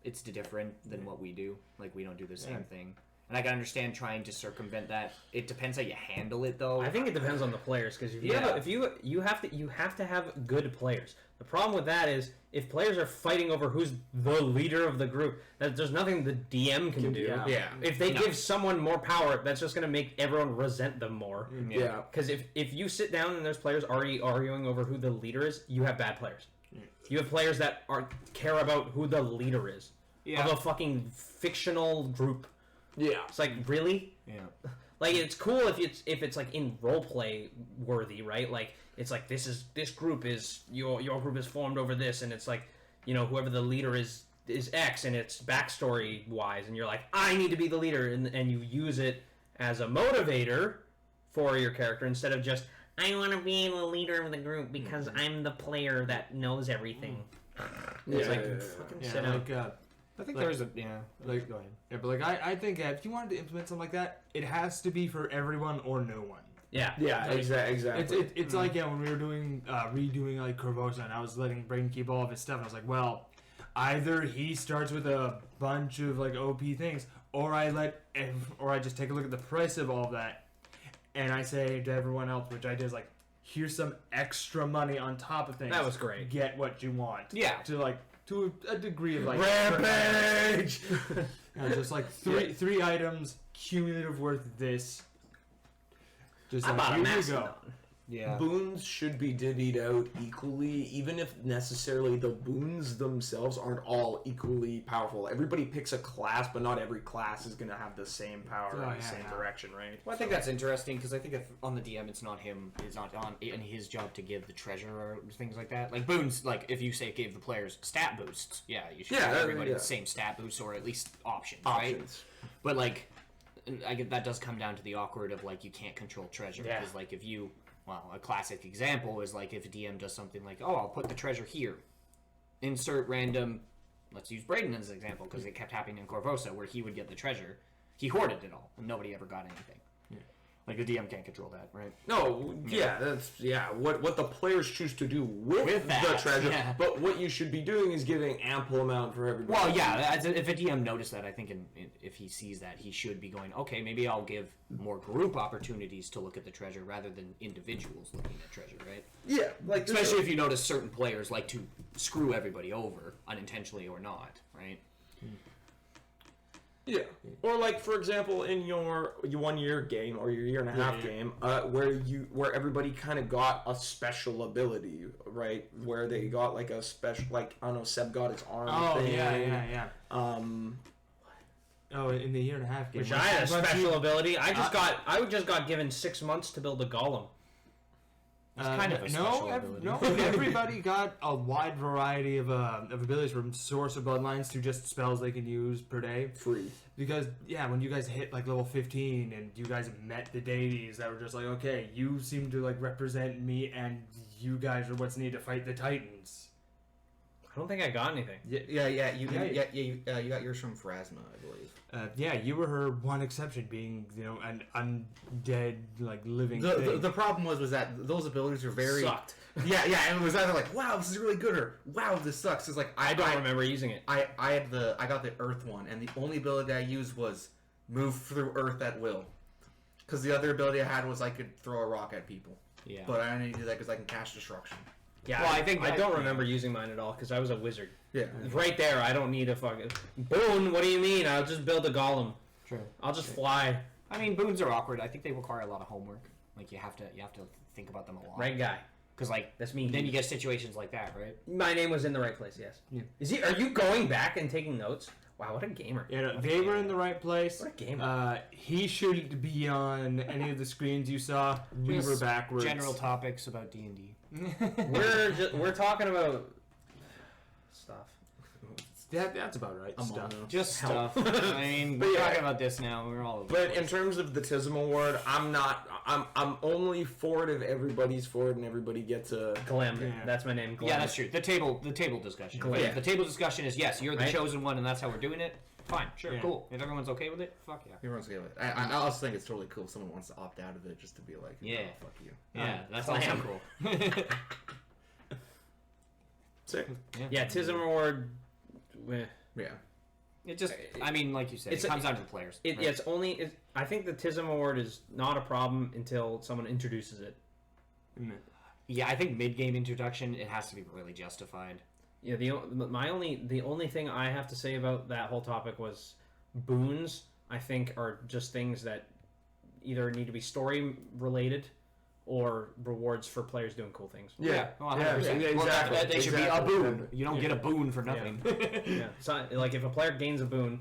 S7: it's different than what we do. Like, we don't do the same thing. And I can understand trying to circumvent that. It depends how you handle it, though.
S4: I think it depends on the players because
S7: Yeah.
S4: if you have to have good players. The problem with that is if players are fighting over who's the leader of the group, that there's nothing the DM can do.
S3: Yeah.
S4: If they give someone more power, that's just going to make everyone resent them more.
S3: Yeah.
S4: Because if you sit down and there's players already arguing over who the leader is, you have bad players. You have players that care about who the leader is of a fucking fictional group.
S3: Yeah.
S4: It's like, really?
S7: Yeah.
S4: Like, it's cool if it's like in roleplay worthy, right? Like, it's like this group is your group is formed over this, and it's like, whoever the leader is X, and it's backstory wise, and you're like, I need to be the leader, and you use it as a motivator for your character instead of just I want to be the leader of the group because I'm the player that knows everything. It's like fucking sit down.
S7: I think
S5: Like-
S7: there's a... Yeah.
S5: like-
S7: Go ahead.
S5: Yeah, but I think if you wanted to implement something like that, it has to be for everyone or no one.
S4: Yeah.
S3: Yeah, exactly.
S5: It's like when we were doing redoing like Corvosa, and I was letting Braden keep all of his stuff, and I was like, well, either he starts with a bunch of like OP things, or I just take a look at the price of all of that, and I say to everyone else, which I did, is like, here's some extra money on top of things.
S4: That was great.
S5: Get what you want.
S7: Yeah.
S5: To a degree of like
S3: Rampage!
S5: just like three items cumulative worth this. Just
S4: I
S5: like,
S4: bought a
S5: here you
S4: Mastodon.
S5: go.
S7: Yeah.
S3: boons should be divvied out equally, even if necessarily the boons themselves aren't all equally powerful. Everybody picks a class, but not every class is going to have the same power in the same direction, right?
S6: Well, I think that's interesting because I think if on the DM it's not in his job to give the treasure or things like that. Like boons, like if you say gave the players stat boosts, yeah, you should give everybody the same stat boosts or at least options, right? But like, that does come down to the awkward of like you can't control treasure because like if you, well, a classic example is like if a DM does something like, oh, I'll put the treasure here, insert random. Let's use Braden as an example because it kept happening in Corvosa where he would get the treasure, he hoarded it all and nobody ever got anything. Like, the DM can't control that, right?
S3: No, that's what the players choose to do with the treasure. But what you should be doing is giving ample amount for everybody.
S6: Well, yeah, if a DM noticed that, I think if he sees that, he should be going, okay, maybe I'll give more group opportunities to look at the treasure rather than individuals looking at treasure, right?
S3: Yeah, like
S6: especially if you notice certain players like to screw everybody over, unintentionally or not, right?
S3: Yeah, or like for example, in your 1 year game or your year and a half game, where everybody kind of got a special ability, right? Where they got like a special, like I don't know, Seb got his arm thing.
S5: Yeah. Oh, in the year and a half game,
S4: which I had a special ability. I just got given 6 months to build a golem.
S6: It's kind of a special ability.
S5: No, everybody got a wide variety of abilities from source of bloodlines to just spells they can use per day.
S3: Free.
S5: Because, when you guys hit, like, level 15 and you guys met the deities that were just like, okay, you seem to, like, represent me and you guys are what's needed to fight the titans.
S4: I don't think I got anything.
S2: You got yours from Pharasma, I believe.
S5: You were her one exception, being an undead, like living thing.
S2: The problem was that those abilities were very
S4: sucked.
S2: And it was either like, wow, this is really good, or wow, this sucks. It's like
S4: I don't remember using it.
S2: I got the Earth one, and the only ability I used was move through Earth at will, because the other ability I had was I could throw a rock at people. Yeah, but I only do that because I can cast destruction.
S4: Yeah, well, I don't remember using mine at all because I was a wizard. Yeah, right there. I don't need a fucking boon. What do you mean? I'll just build a golem.
S6: True.
S4: I'll just fly.
S6: I mean, boons are awkward. I think they require a lot of homework. Like you have to think about them a lot.
S4: Right guy.
S6: Because like
S4: that's me.
S6: Then you get situations like that, right?
S4: My name was in the right place. Yes. Yeah. Are you going back and taking notes? Wow, what a gamer.
S5: Yeah, they were in the right place.
S4: What a gamer.
S5: He should be on any of the screens you saw. We were backwards.
S6: General topics about D&D.
S4: We're talking about stuff.
S5: That's about right. Stuff.
S6: Just stuff. I mean, we're talking about this now. We're all over.
S3: But in terms of the TISM award, I'm only for it if everybody's for it and everybody gets a
S4: Glim. Yeah. That's my name. Glim.
S6: Yeah, that's true. The table discussion. If the table discussion is yes, you're the chosen one, and that's how we're doing it. Fine, sure, cool. If everyone's okay with it, fuck yeah.
S2: Everyone's okay with it. I also think it's totally cool if someone wants to opt out of it just to be like, oh, fuck you.
S6: Yeah, that's also cool.
S3: Sick.
S4: Yeah, TISM award.
S2: Yeah.
S6: It just, I mean, like you said, it comes down to the players.
S4: I think the TISM award is not a problem until someone introduces it.
S6: Yeah, I think mid-game introduction, it has to be really justified.
S4: Yeah, the only thing I have to say about that whole topic was boons, I think, are just things that either need to be story related or rewards for players doing cool things.
S6: Yeah, exactly. They should be a boon. You don't get a boon for nothing.
S4: Yeah. So, like, if a player gains a boon,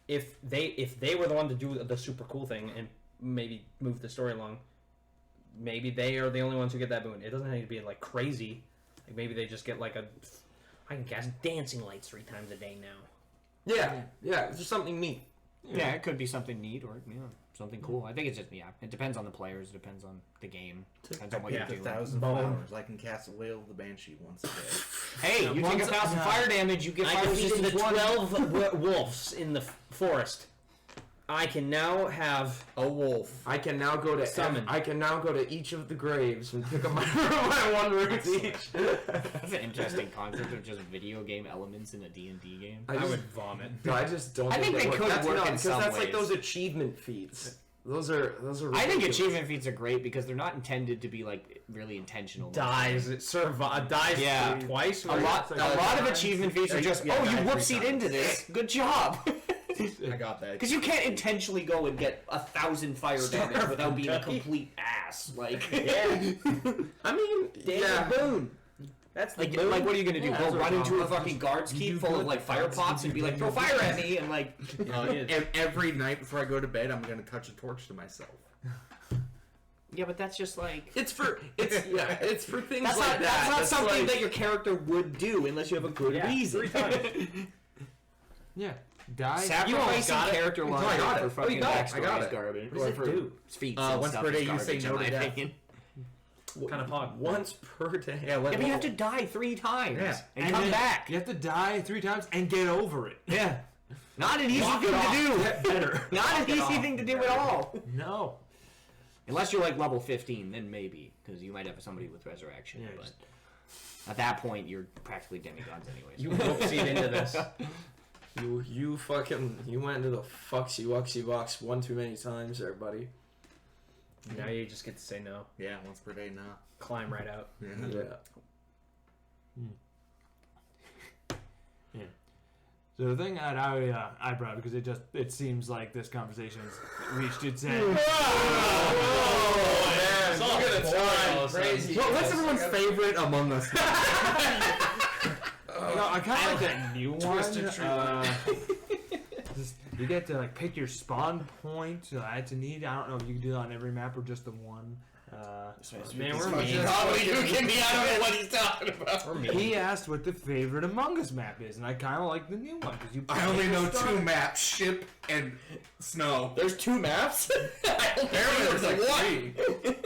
S4: if they were the one to do the super cool thing and maybe move the story along, maybe they are the only ones who get that boon. It doesn't need to be like crazy. Like maybe they just get like I can cast dancing lights 3 times a day now.
S3: Yeah, it's just something neat.
S6: Yeah, it could be something neat or something cool. I think it's just it depends on the players, it depends on the game, depends on what you do.
S2: 1,000 flowers. I can cast Wail of the Banshee once a day.
S6: Hey, you take 1,000 fire damage, you get fire resistance.
S4: The 12 wolves in the forest. I can now have
S2: a wolf.
S3: I can now go to summon. I can now go to each of the graves and pick up my one roots each.
S6: That's an interesting concept of just video game elements in a D&D game.
S4: I would vomit.
S3: No, I just don't.
S6: I think they could work in some ways.
S3: That's like those achievement feets. Those are.
S6: I think achievement feats are great because they're not intended to be like really intentional.
S4: Dies twice.
S6: A lot of achievement feats are just you whoopsied into this. Good job.
S2: I got that.
S6: Because you can't intentionally go and get 1,000 fire damage without being a complete ass. Like,
S4: Yeah.
S3: I mean,
S6: Daniel Boone.
S4: That's the
S6: Like,
S4: boom.
S6: like, what are you gonna do?
S5: Yeah,
S6: Go
S5: that's
S6: run
S5: what
S6: into a
S5: I'm-
S6: fucking guards
S5: you
S6: keep
S5: do
S6: full of
S5: good
S6: like
S5: at
S6: fire
S5: that.
S6: pots and be like, throw fire at me, and like,
S2: Every night before I go to bed, I'm gonna touch a torch to myself.
S6: yeah, but that's just like.
S3: it's for things
S6: That's
S3: like
S6: not,
S3: that.
S6: that's not something
S3: like,
S6: that your character would do unless you have a good
S4: Yeah,
S6: reason.
S4: 3 times.
S5: Yeah. Die.
S6: Sacrificing
S4: got it.
S6: character
S2: I
S6: lines
S2: got
S6: for
S2: it.
S6: fucking
S2: got it.
S6: backstory
S2: I got
S6: is
S2: it.
S6: garbage.
S4: What does it do?
S6: Feats
S2: Once
S6: and stuff
S2: per day
S6: is
S2: you say
S6: garbage,
S2: no
S6: in
S2: to
S6: my
S2: death.
S6: opinion.
S4: Kind of hog.
S3: once per day.
S2: Yeah,
S6: Yeah, but you have to die 3 times
S2: Yeah.
S6: and come
S5: then
S6: back.
S5: You have to die 3 times and get over it.
S6: Yeah. Not an easy
S5: Walk
S6: thing
S5: it off.
S6: to do.
S5: Get better.
S6: Not an easy thing to do at all.
S5: No.
S6: Unless you're like level 15, then maybe, because you might have somebody with resurrection.
S5: Yeah,
S6: but
S5: just-
S6: at that point, you're practically demigods anyways.
S4: You whoopsied into this.
S3: You went into the fucksy wucksy box one too many times there, buddy.
S4: Now you just get to say no.
S2: Yeah, once per day now.
S4: Climb right out.
S3: Yeah.
S5: So the thing that I brought, because it seems like this conversation's reached its end.
S3: man,
S4: look at the time.
S3: Crazy.
S2: What's everyone's favorite Among Us?
S5: I kind of like that new one.
S3: Twisted Tree Line.
S5: Just, you get to like pick your spawn point. That's a neat. I don't know if you can do that on every map or just the one.
S4: Man, we're mean.
S6: You can be, I don't know what he's talking about.
S4: We're mean.
S5: He asked what the favorite Among Us map is, and I kind of like the new one because you.
S2: I only know 2 maps: ship and snow.
S6: There's 2 maps?
S2: Apparently there's like 3.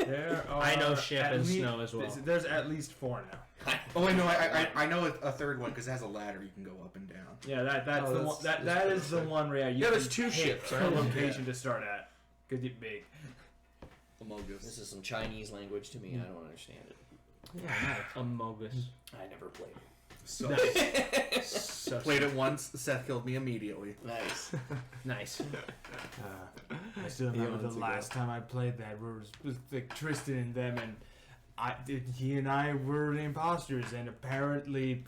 S5: There are
S4: I know ship
S5: at
S4: and
S5: lea-
S4: snow as well.
S5: There's at least 4 now.
S2: Oh wait, no, I know a third one because it has a ladder you can go up and down.
S5: Yeah, that's
S3: Oh,
S5: the one. That is the one where you
S3: there's
S5: can
S3: 2
S5: pick
S3: ships,
S5: a
S3: right?
S5: location to start at because it's big.
S2: Among Us.
S6: This is some Chinese language to me. I don't understand it.
S4: Amogus.
S6: I never played it.
S2: So played it once. Seth killed me immediately.
S6: Nice.
S4: Nice.
S5: I still remember
S3: Eons
S5: the
S3: ago.
S5: last time I played that where it was like Tristan and them, and he and I were the imposters, and apparently,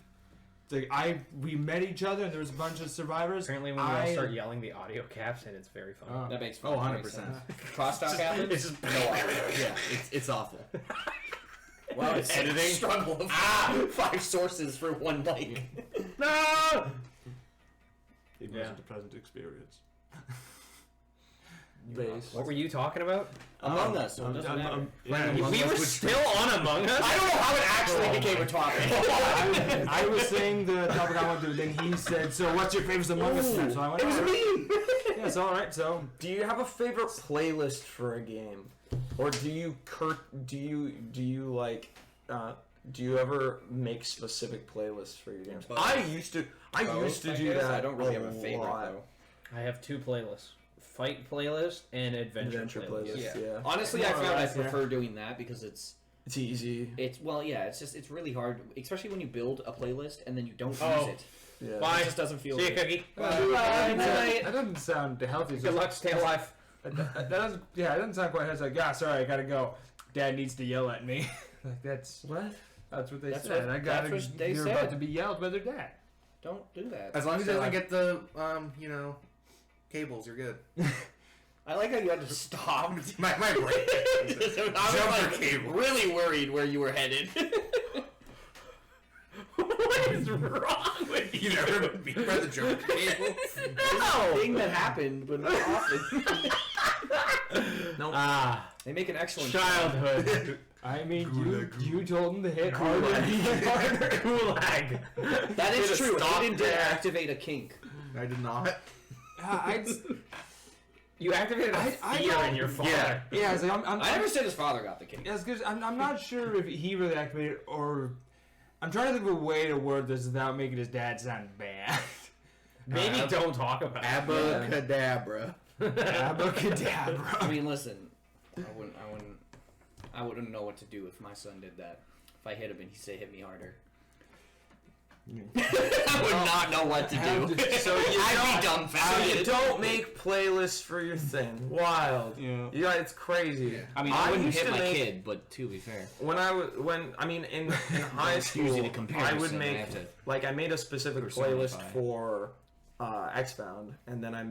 S5: we met each other, and there was a bunch of survivors.
S4: Apparently, when we all start yelling the audio caps, and it's very funny.
S6: That makes
S2: Oh,
S6: fun.
S2: 100%.
S6: Crosstalk happens? No idea.
S2: Yeah, it's awful.
S6: Wow, it's editing struggle of 5 sources for one mic.
S5: No! It
S4: Yeah.
S5: wasn't a pleasant experience.
S3: Base.
S4: What were you talking about?
S6: Among Us, so it doesn't matter.
S2: Among
S4: We
S2: Us
S4: were
S2: would-
S4: still on Among Us?
S6: I don't know how it actually became a topic.
S5: I was saying the topic I wanted to, then he said, "So what's your favorite Among Us map?" So I went,
S6: It was
S5: "All right."
S6: me.
S5: Yeah, it's all right. So
S3: Do you have a favorite playlist for a game, or do you ever make specific playlists for your games?
S2: Both.
S3: I used to do that.
S6: I don't really
S3: a
S6: have a favorite
S3: lot.
S6: though.
S4: I have 2 playlists. Fight playlist and adventure, playlist.
S3: playlist. Yeah.
S6: Honestly, I
S5: More or
S6: found I
S5: less, yeah.
S6: prefer doing that because it's
S3: easy.
S6: it's really hard, especially when you build a playlist and then you don't
S4: Oh.
S6: use it.
S3: Yeah.
S4: Bye.
S6: It just doesn't feel
S4: See you,
S6: good.
S4: Cookie.
S5: that doesn't sound healthy.
S4: Good luck. Stay alive.
S5: That doesn't. Yeah, it doesn't sound quite. It's like, yeah, sorry, I gotta go. Dad needs to yell at me. Like that's
S3: What?
S5: that's what they
S6: That's
S5: said.
S6: what-
S5: I gotta.
S6: that's what they
S5: you're
S6: said.
S5: about to be yelled by their dad.
S6: Don't do that.
S2: As long as
S5: So
S2: it
S5: I-
S2: doesn't get the cables, you're good.
S6: I like how you had to stop.
S2: My brain.
S6: I was
S2: Jumper
S6: like,
S2: cable.
S6: really worried where you were headed.
S4: What is wrong with
S2: You never beat by the jumper cable.
S6: No! Thing that happened, but not often.
S4: Ah,
S6: They make an excellent
S4: childhood.
S5: I mean, you told him to hit harder. Harder.
S4: Gulag.
S6: That is true.
S3: stop
S6: Aiden did
S3: there.
S6: activate a kink.
S2: I did not.
S4: You activated a
S5: I
S4: fear
S5: don't-
S4: in your father.
S2: Yeah.
S5: Yeah, it's like, I'm
S6: I never said his father got the kink.
S5: Yeah, because I'm not sure if he really activated or. I'm trying to think of a way to word this without making his dad sound bad.
S4: Maybe don't talk about it.
S2: Abracadabra.
S5: Abracadabra.
S6: I mean, listen, I wouldn't know what to do if my son did that. If I hit him and he say, "Hit me harder," I would not know what to do.
S3: So you
S6: I'd be
S3: So
S6: dumbfounded.
S3: you don't make playlists for your thing. Wild.
S5: Yeah.
S3: It's crazy.
S6: I mean, I wouldn't
S3: used
S6: hit
S3: to
S6: my
S3: make-
S6: kid, but to be fair,
S3: In high
S6: excuse
S3: school,
S6: the
S3: I would
S6: comparison, I
S3: make
S6: have to-
S3: I made a specific
S6: personify.
S3: playlist for Xbound, and then I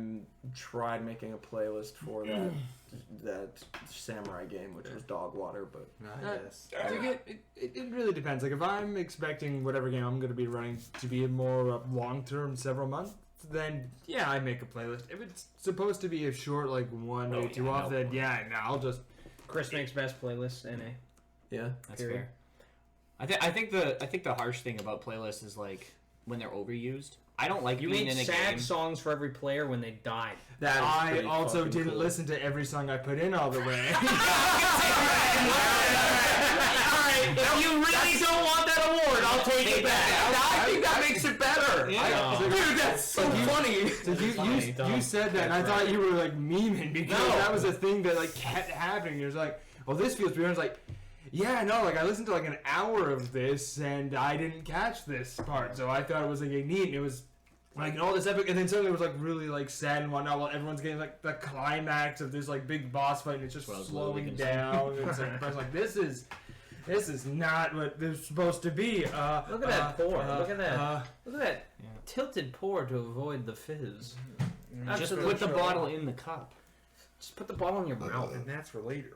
S3: tried making a playlist for that samurai game, which was Dog Water, but
S2: Yes.
S5: It really depends. Like if I'm expecting whatever game I'm going to be running to be more long-term, several months, then yeah, I make a playlist. If it's supposed to be a short, like 1 or 2 off, then I'll just.
S4: Chris makes best playlists. NA.
S3: yeah.
S7: That's fair. I think the harsh thing about playlists is like when they're overused. I don't like
S4: You
S7: being
S4: made
S7: in a
S4: sad
S7: game.
S4: songs for every player when they died.
S3: That is
S5: I
S3: pretty
S5: also
S3: fucking
S5: didn't
S3: cool.
S5: listen to every song I put in all the way.
S4: Alright, if you really don't want that award, I'll take it back.
S3: I think that makes it better.
S4: Yeah.
S3: Dude, that's so funny.
S5: So you
S4: Tom.
S5: said that, and I thought you were like memeing because
S4: No.
S5: that was a thing that like kept happening. It was like, well, this feels weird. I was like, yeah, no, like I listened to like an hour of this and I didn't catch this part, so I thought it was like neat. And it was like all this epic, and then suddenly it was like really like sad and whatnot. While everyone's getting like the climax of this like big boss fight, and it's just
S7: Well, it's
S5: slowing
S7: Lilligan's.
S5: down. And it's like, I was like, this is not what this is supposed to be.
S4: Look at that pour. Look at that. Look at that tilted pour to avoid the fizz.
S7: Just
S4: Absolutely
S7: put the
S4: sure.
S7: bottle in the cup.
S4: Just put the bottle in your mouth.
S2: And that's for later.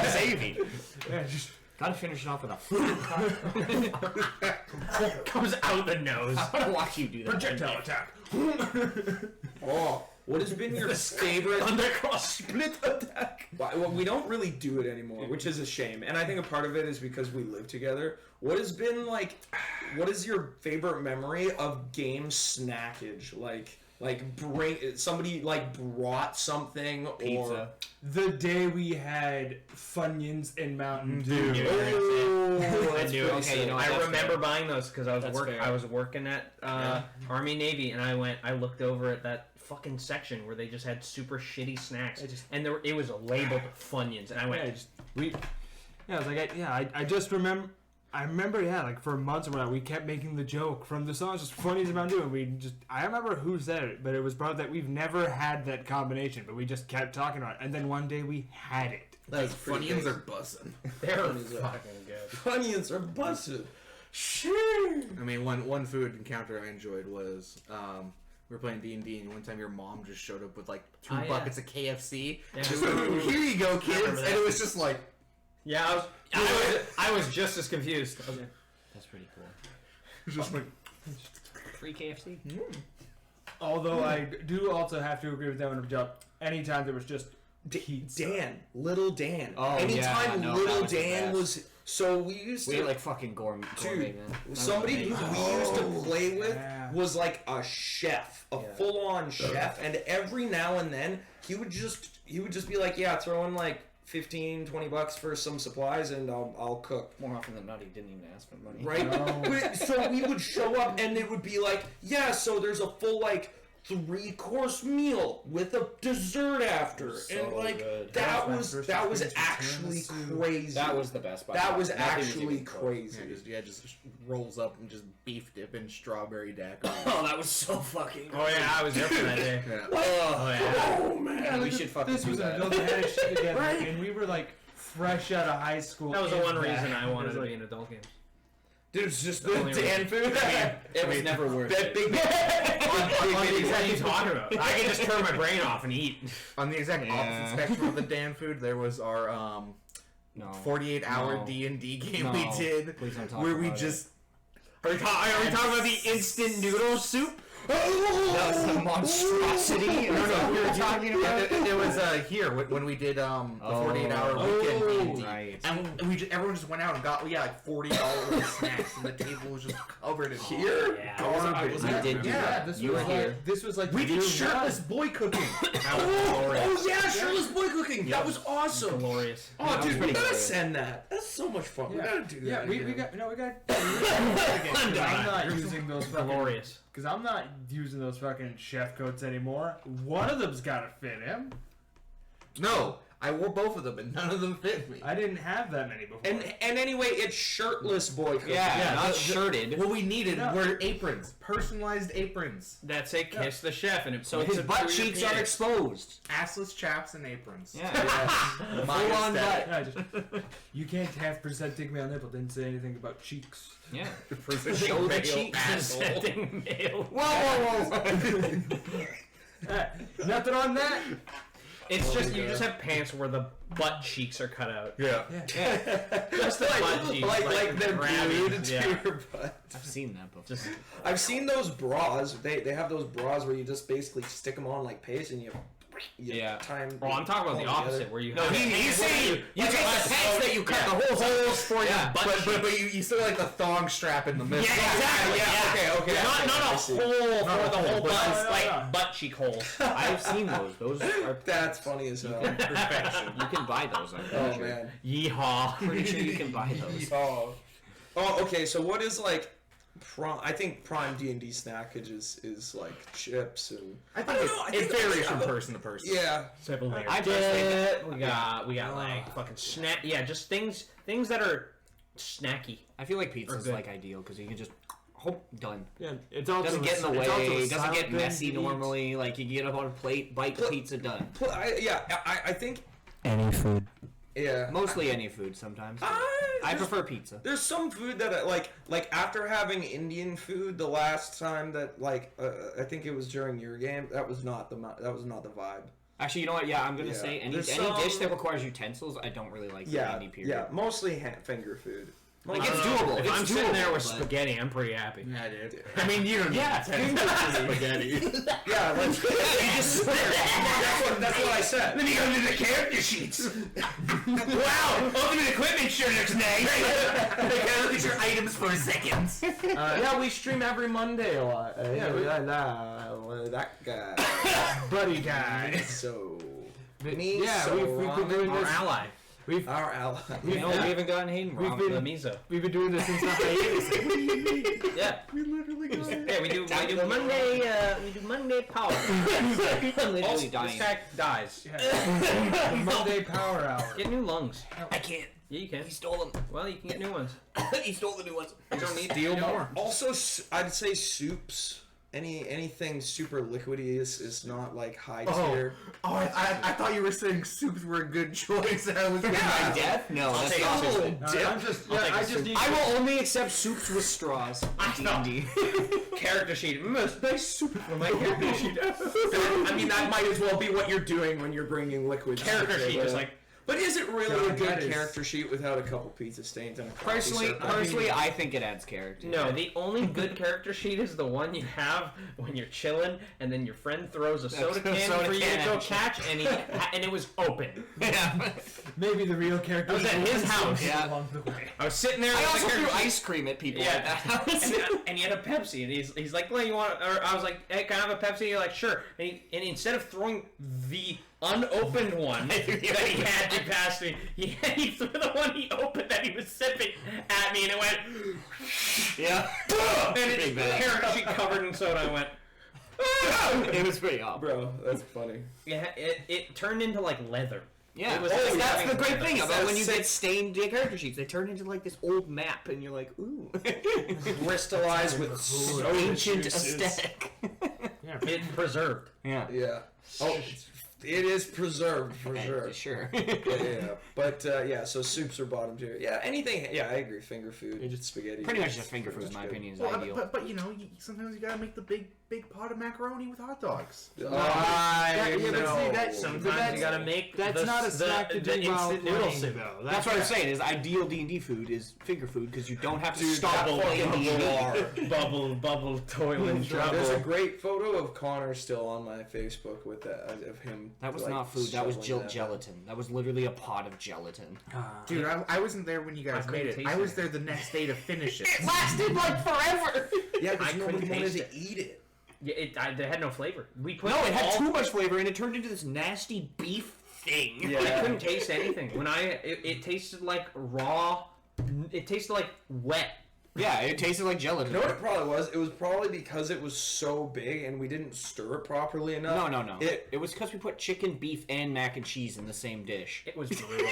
S7: Saving.
S5: Yeah, just
S7: Gotta finish it off with a fucking cup.
S4: Comes out the nose.
S7: I wanna watch you do that.
S5: projectile attack.
S3: Oh, what has been your favorite
S4: Undercross split attack.
S3: Well, we don't really do it anymore, which is a shame. And I think a part of it is because we live together. What has been like? What is your favorite memory of game snackage? Like somebody like brought something
S7: Pizza.
S5: The day we had Funyuns and Mountain Dew.
S3: Oh, that's
S4: knew it.
S3: pretty
S7: Okay,
S3: sick.
S7: you know what?
S4: I
S7: That's
S4: remember
S7: fair.
S4: buying those because I was
S7: That's fair.
S4: I was working at Army Navy, and I looked over at that fucking section where they just had super shitty snacks, and it was labeled Funyuns, and I went,
S5: I was like, I just remember. I remember, like for months or whatever, we kept making the joke from the songs, just Funyuns and Mountain Dew, and I don't remember who said it, but it was brought that we've never had that combination, but we just kept talking about it, and then one day we had it.
S2: Those Funyuns are bussin'.
S4: they're
S3: Funyuns are-
S4: fucking good.
S3: Funyuns are busted. Shit.
S2: I mean, one food encounter I enjoyed was we were playing D&D, and one time your mom just showed up with like 2 buckets of KFC.
S4: Yeah.
S2: Just like, here you go, kids,
S4: remember
S2: and
S4: that.
S2: it was just like.
S4: Yeah, I was just as confused.
S7: That's pretty cool.
S2: It's just like.
S7: Free KFC.
S5: Although I do also have to agree with them on the job. Anytime there was just pizza.
S3: Little Dan.
S7: Oh,
S3: Anytime
S7: yeah, no,
S3: Little
S7: that was the
S3: Dan
S7: best.
S3: was. So we used
S7: We
S3: to.
S7: ate like fucking gourmet, man. That
S3: Somebody
S7: was
S3: who
S7: amazing.
S3: we used to play with
S5: yeah.
S3: was like a chef, a full-on chef, and every now and then he would just be like, yeah, throw in like $15-$20 for some supplies and I'll cook.
S7: More often than not, he didn't even ask for money.
S3: Right? So we would show up and it would be like, yeah, so there's a full like 3-course meal with a dessert after,
S7: So
S3: and like
S7: good.
S3: that
S5: my
S3: was
S5: first
S3: that was
S5: experience with
S3: actually
S5: tiramisu.
S3: crazy.
S7: That was the best. By
S3: that
S7: far.
S3: was
S7: Nothing
S3: actually
S7: even close.
S3: crazy.
S2: Just rolls up and just beef dip and strawberry deck.
S7: Oh, that was so fucking.
S4: Oh yeah, I was there for that day.
S2: Yeah.
S4: Oh yeah.
S3: Oh man.
S7: Yeah, we should fucking
S5: This
S7: do
S5: was
S7: that.
S5: an adult that had shit together, and we were like fresh out of high school.
S4: That was the
S5: if
S4: one reason
S5: that.
S4: I wanted
S5: It
S4: to
S5: was
S4: be
S5: like,
S4: in adult games.
S3: Dude, it's just
S4: The
S3: the
S4: only
S3: Dan food.
S7: It was never worth
S3: That
S7: it.
S3: big.
S4: What are you talking about? I can just turn my brain off and eat.
S2: On the exact opposite spectrum of the Dan food, there was our
S7: No.
S2: 48-hour
S7: No.
S2: D&D game
S7: No.
S2: we did,
S7: Please don't talk
S2: where we
S7: about it.
S2: just.
S4: Are we talking about the instant noodle soup?
S7: That was a monstrosity.
S2: No, we were talking about it was here when we did the 48-hour weekend D&D,
S7: right.
S2: and everyone just went out and got like $40 of snacks, and the table was just covered in
S3: Here?
S4: Yeah.
S2: garbage.
S7: We did do that.
S5: This
S7: You
S5: was
S7: were
S5: like,
S7: here.
S5: This was like
S2: We did
S5: year
S2: shirtless boy cooking.
S3: Oh yeah, shirtless boy cooking. That was
S5: Oh,
S3: awesome.
S4: Glorious.
S3: Oh,
S7: That was
S3: dude, we
S7: pretty
S3: gotta
S7: good.
S3: send that. That's so much fun. We
S5: Yeah.
S3: gotta do that.
S5: Yeah, we
S3: again.
S5: got. Because I'm not using those fucking.
S4: Glorious.
S5: Because I'm not using those fucking chef coats anymore. One of them's gotta fit him.
S2: No, I wore both of them, and none of them fit me.
S5: I didn't have that many before.
S3: And anyway, it's shirtless boy cookies.
S7: not shirted.
S2: What we needed were aprons, personalized aprons,
S4: That's it. Kiss the chef, and it
S7: So
S4: puts
S7: his
S4: it
S7: butt
S4: through your
S7: cheeks are
S4: penis.
S7: exposed.
S2: assless chaps, and aprons.
S7: Yeah.
S2: My
S7: Full on
S2: aesthetic.
S5: Yeah, just, you can't have presenting male nipple. Didn't say anything about cheeks.
S7: Yeah.
S2: Show
S7: the cheeks.
S4: Presenting male.
S5: Nothing on that.
S4: It's just you just have pants where the butt cheeks are cut out.
S2: Yeah.
S4: Just the butt cheeks,
S3: like they're
S4: grabby.
S3: glued to
S4: Yeah.
S3: your butt.
S7: I've seen that before.
S4: Just
S3: I've seen those bras. They have those bras where you just basically stick them on like paste and you
S7: Yeah.
S3: time.
S4: oh, I'm talking about the opposite, where you have
S7: he's saying you take the pants that you cut the whole
S4: holes for your butt cheeks.
S2: But you still like the thong strap in the middle.
S4: exactly.
S3: Yeah. Okay.
S4: Not a
S3: I see.
S4: hole for the whole butt,
S5: no,
S4: like
S5: no.
S4: butt cheek holes.
S7: I've seen those. Those are
S3: That's funny as hell.
S4: Perfection.
S7: you can buy those. I'm pretty
S3: Oh
S7: sure.
S3: man.
S4: Yeehaw.
S7: Pretty sure you can buy those.
S3: Oh, okay. So what is like? I think prime D&D snackage is like chips and
S2: I think it varies from person to person.
S3: yeah.
S4: Several layers.
S7: I
S4: dip. We got like fucking snack. Yeah, just things that are snacky.
S7: I feel like pizza's
S4: good.
S7: like ideal because you can just done.
S5: Yeah, it's also
S7: Doesn't get in the
S5: it's also a
S7: way. Doesn't
S5: silent
S7: get
S5: thing
S7: messy
S5: to eat.
S7: normally. Like you get up on a plate, bite the pizza, done.
S3: I think
S7: Any food.
S3: yeah.
S7: Mostly any food. Sometimes. I prefer pizza.
S3: There's some food that I like after having Indian food the last time that I think it was during your game, that was not the vibe.
S7: Actually, you know what? Yeah, I'm gonna
S3: Yeah.
S7: say any
S3: There's
S7: dish
S3: some-
S7: that requires utensils, I don't really like.
S3: Yeah,
S7: any period.
S3: yeah, mostly finger food.
S7: Like it's doable.
S4: If
S7: It's
S4: I'm
S7: doable,
S4: sitting there with
S7: but-
S4: spaghetti, I'm pretty happy.
S2: Yeah, dude. I mean, you don't need
S3: spaghetti. Yeah, like you just that's what I said.
S2: Then you go to the character sheets. Wow! Ultimate equipment sure looks nice. Look at your items for seconds.
S5: Yeah, we stream every Monday a lot.
S3: That guy,
S5: buddy guy.
S3: so
S5: Me,
S3: Me,
S5: yeah,
S3: so
S5: we've been doing
S4: Our
S5: this.
S4: ally.
S3: our ally.
S7: You know, we haven't gotten Hayden
S5: We've
S7: wrong.
S5: been-
S4: The miso.
S5: We've been doing this since the hiatus.
S4: Yeah.
S2: We literally got it.
S4: Yeah, we do Monday power.
S7: I'm literally
S4: Also,
S7: dying.
S4: this guy dies.
S5: Monday Power Hour.
S4: Get new lungs.
S7: I can't.
S4: Yeah, you can.
S7: He stole them.
S4: Well, you can get new ones.
S7: He stole the new ones.
S4: You don't need
S2: Steal more.
S3: Also, I'd say soups. Anything super liquidy is not like high tier.
S2: Oh, I thought you were saying soups were a good choice. I was
S7: My death? No, that's
S4: take
S7: not.
S4: it.
S5: I'm just, yeah, I just need.
S7: I will only accept soups with straws. D&D.
S4: Character sheet. Nice soup for my character sheet.
S3: I mean, that might as well be what you're doing when you're bringing liquids.
S4: Character sheet, just like.
S3: But is it really
S5: God,
S3: a good
S5: that is-
S3: character sheet without a couple pizza stains and a coffee syrup?
S7: Personally, I think it adds character.
S4: No, the only good character sheet is the one you have when you're chilling, and then your friend throws a soda can
S7: soda
S4: for you
S7: can
S4: to go
S7: at you.
S4: catch, and it was open.
S7: Yeah.
S5: Maybe the real character.
S4: I was at his house.
S7: Yeah.
S5: Along the way.
S4: I was sitting there.
S7: I
S4: with
S7: also
S4: the
S7: threw
S4: character sheet.
S7: ice cream at people
S4: Yeah.
S7: at that house.
S4: and he had a Pepsi, and he's like, "Well, you want?" Or I was like, "Hey, can I have a Pepsi?" You're like, "Sure." And instead of throwing the unopened one that he had to pass me, he threw the one he opened that he was sipping at me, and it went.
S7: Yeah.
S4: And it's
S7: Big bad.
S4: character sheet covered in soda. I went.
S7: It was pretty awful.
S3: Bro, that's funny.
S4: Yeah, it turned into like leather.
S7: Yeah,
S4: It was
S7: that's
S4: like having
S7: the great
S4: leather.
S7: thing about when you
S3: That's
S7: get stained character sheets. They turn into like this old map, and you're like, ooh.
S3: Crystallized with
S5: Cool.
S7: Ancient
S3: juices.
S7: aesthetic.
S4: It's preserved.
S7: Yeah.
S3: Yeah. Oh, it is preserved for sure.
S7: Sure.
S3: Yeah. But yeah, so soups are bottom tier. Yeah, anything. Yeah, I agree. Finger food,
S5: Yeah, just
S3: spaghetti.
S7: Pretty much
S3: is
S7: just finger food, in
S3: pretty
S7: my
S3: much good.
S7: opinion, is
S2: Well,
S7: ideal.
S2: but you know, sometimes you gotta make the big pot of macaroni with hot dogs.
S3: I
S5: Yeah, but see,
S3: know.
S5: that-
S4: Sometimes you gotta make
S5: That's not a snack to do while
S4: instant noodle
S5: playing,
S4: soup.
S5: though.
S7: That's what I'm saying. Is ideal D&D food is finger food because you don't have to
S3: Dude,
S7: stop
S3: that
S7: playing
S3: fucking
S7: D&D.
S4: Bubble, toil and
S3: There's a
S4: trouble.
S3: great photo of Connor still on my Facebook with that of him.
S7: That was
S3: like,
S7: not food. That was
S3: shoveling that.
S7: gelatin. That was literally a pot of gelatin.
S2: Dude, I wasn't there when you guys
S4: I
S2: made
S4: couldn't
S2: it.
S4: taste
S2: I was
S4: it.
S2: there the next day to finish it.
S7: It lasted like forever.
S3: Yeah,
S4: I
S3: because
S4: couldn't
S3: nobody wanted
S4: taste
S3: to eat it.
S4: Yeah, they had no flavor. We put
S7: No, it had
S4: all-
S7: too much flavor, and it turned into this nasty beef thing.
S4: I couldn't taste anything. When it tasted like raw. It tasted like wet
S7: Yeah, it tasted like gelatin.
S3: You know what it probably was? It was probably because it was so big and we didn't stir it properly enough.
S7: No. It was because we put chicken, beef, and mac and cheese in the same dish.
S4: It was brutal.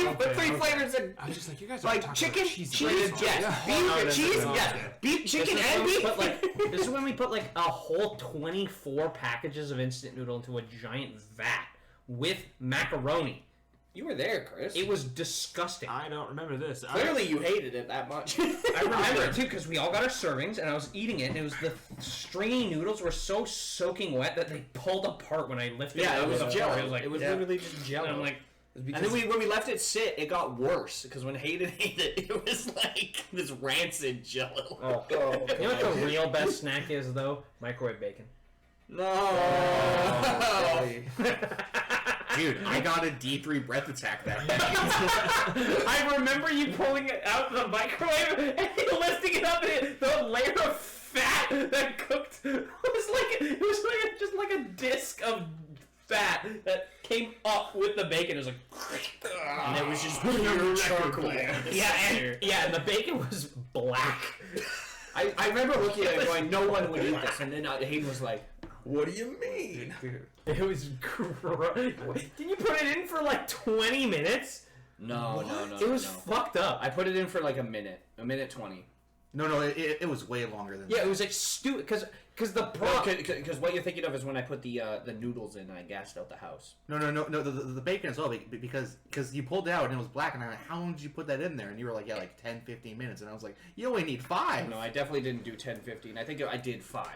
S7: You put three flavors in.
S5: I was just like, you guys are
S7: Like
S5: talking
S7: chicken,
S5: about
S7: cheese,
S5: cheese.
S7: yes, beef, cheese, yes, beef, chicken, and beef.
S4: This is when we put like a whole 24 packages of instant noodle into a giant vat with macaroni.
S6: You were there, Chris.
S4: It was disgusting.
S5: I don't remember this.
S6: Clearly, you hated it that much.
S4: I remember it too because we all got our servings and I was eating it and it was the stringy noodles were so soaking wet that they pulled apart when I lifted it.
S7: Yeah, it was
S4: up.
S7: jello.
S4: It was like
S7: It was literally just jello.
S4: And I'm like,
S7: and then when we left it sit, it got worse because when Hayden ate it, it was like this rancid jello.
S4: oh. You know what the real best snack is though? Microwave bacon.
S3: No.
S2: Dude, I got a D3 breath attack that day.
S4: I remember you pulling it out of the microwave and lifting it up, and the layer of fat that cooked just like a disc of fat that came up with the bacon. It was like,
S7: And it was just pure charcoal.
S4: and the bacon was black.
S7: I remember looking at it going, no one would eat this. And then Hayden was like,
S3: What do you mean?
S4: It was gross. Did you put it in for like 20 minutes?
S6: No.
S4: It was fucked up.
S6: I put it in for like a minute 20.
S2: No, it was way longer than
S4: Yeah,
S2: that.
S4: it was like stupid because the problem.
S6: Because what you're thinking of is when I put the noodles in and I gassed out the house.
S2: No, the bacon as well, because you pulled it out and it was black, and I'm like, how long did you put that in there? And you were like, yeah, like 10, 15 minutes, and I was like, you only need 5.
S6: No, I definitely didn't do 10, 15. I think I did 5.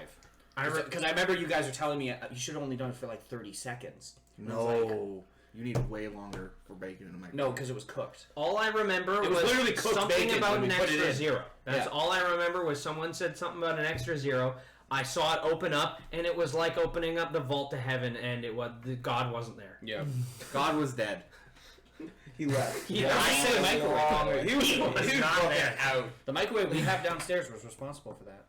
S4: Because
S6: I remember you guys were telling me you should have only done it for like 30 seconds.
S2: No, you need way longer for bacon in a microwave.
S6: No, because it was cooked.
S4: all I remember
S6: It was literally cooked
S4: something
S6: bacon
S4: about
S6: when
S4: an
S6: we put it
S4: extra
S6: in.
S4: zero. That's
S6: Yeah.
S4: all I remember was someone said something about an extra zero. I saw it open up, and it was like opening up the vault to heaven, and God wasn't there.
S6: Yeah.
S2: God was dead.
S3: He left.
S4: Yeah,
S6: I said microwave.
S3: He was
S4: not there.
S3: out.
S6: The microwave we have downstairs was responsible for that.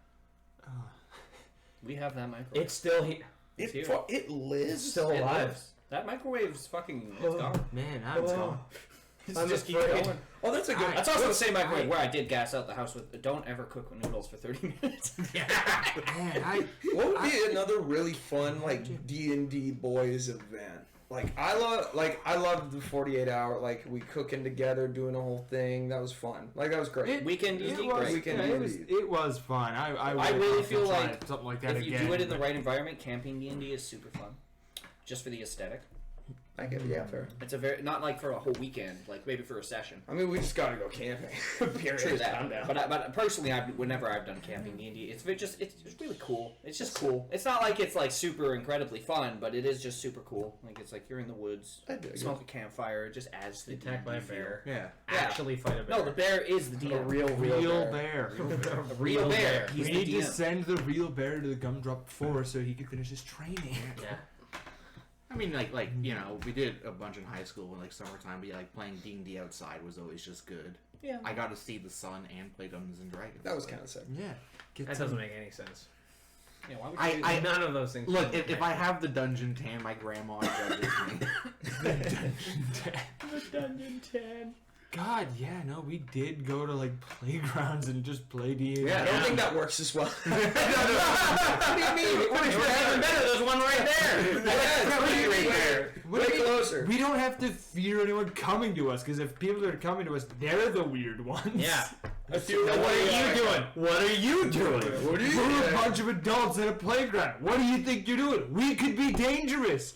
S6: We have that microwave.
S4: It's still here.
S6: It's here.
S3: It lives.
S4: Still
S6: It
S4: alive.
S6: lives. That microwave's fucking. It's gone.
S5: Man, now it's gone.
S4: I'm
S6: Just keep
S4: afraid.
S6: going.
S3: Oh, that's a good.
S6: That's also the same microwave where I did gas out the house with. Don't ever cook with noodles for 30 minutes.
S5: Man,
S3: What would be another really fun like D&D boys event? Like I love the 48-hour like we cooking together, doing a whole thing. That was fun. Like that was great.
S6: Weekend
S5: it
S6: D&D,
S5: was,
S6: great.
S3: Weekend
S5: yeah,
S3: D&D.
S5: it was fun. I
S6: I really
S5: love to
S6: feel
S5: try
S6: like
S5: something like that
S6: if you
S5: again.
S6: do it in the right environment, camping D&D is super fun. Just for the aesthetic.
S3: I get fair.
S6: It's a very not like for a whole weekend, like maybe for a session.
S3: I mean, we just gotta go camping. Period.
S6: True that. But personally, whenever I've done camping D&D, it's really cool. It's just cool. It's not like it's like super incredibly fun, but it is just super cool. Like it's like you're in the woods,
S3: I dig it.
S6: smoke a campfire. It just adds to the
S4: Attacked by a
S6: D&D feel.
S4: bear.
S2: Yeah.
S4: Actually fight a bear.
S6: No, the bear is the DM.
S3: A real
S5: bear.
S6: The real bear. He's
S5: We
S6: the
S5: need to
S6: DM.
S5: send the real bear to the Gumdrop Forest so he can finish his training.
S4: Yeah.
S2: I mean, like you know, we did a bunch in high school in like summertime, but yeah, like playing D&D outside was always just good.
S6: Yeah.
S2: I got to see the sun and play Dungeons and Dragons.
S3: That was
S2: like,
S3: kind of sick.
S5: Yeah. Get
S4: That
S5: some-
S4: doesn't make any sense.
S6: Yeah, why would you do
S2: I
S4: None of those things.
S2: look if I have the dungeon tan, my grandma judges me.
S4: Dungeon 10.
S5: God, yeah, no, we did go to like playgrounds and just play D&D.
S3: Yeah, I don't think that works as well.
S6: What do you mean?
S4: You're even better. There's one right there.
S3: Way closer.
S5: We don't have to fear anyone coming to us because if people are coming to us, they're the weird ones.
S4: Yeah.
S3: I feel
S4: What are you doing? What are you doing?
S3: What do you
S5: We're a
S3: think?
S5: bunch of adults at a playground. What do you think you're doing? We could be dangerous.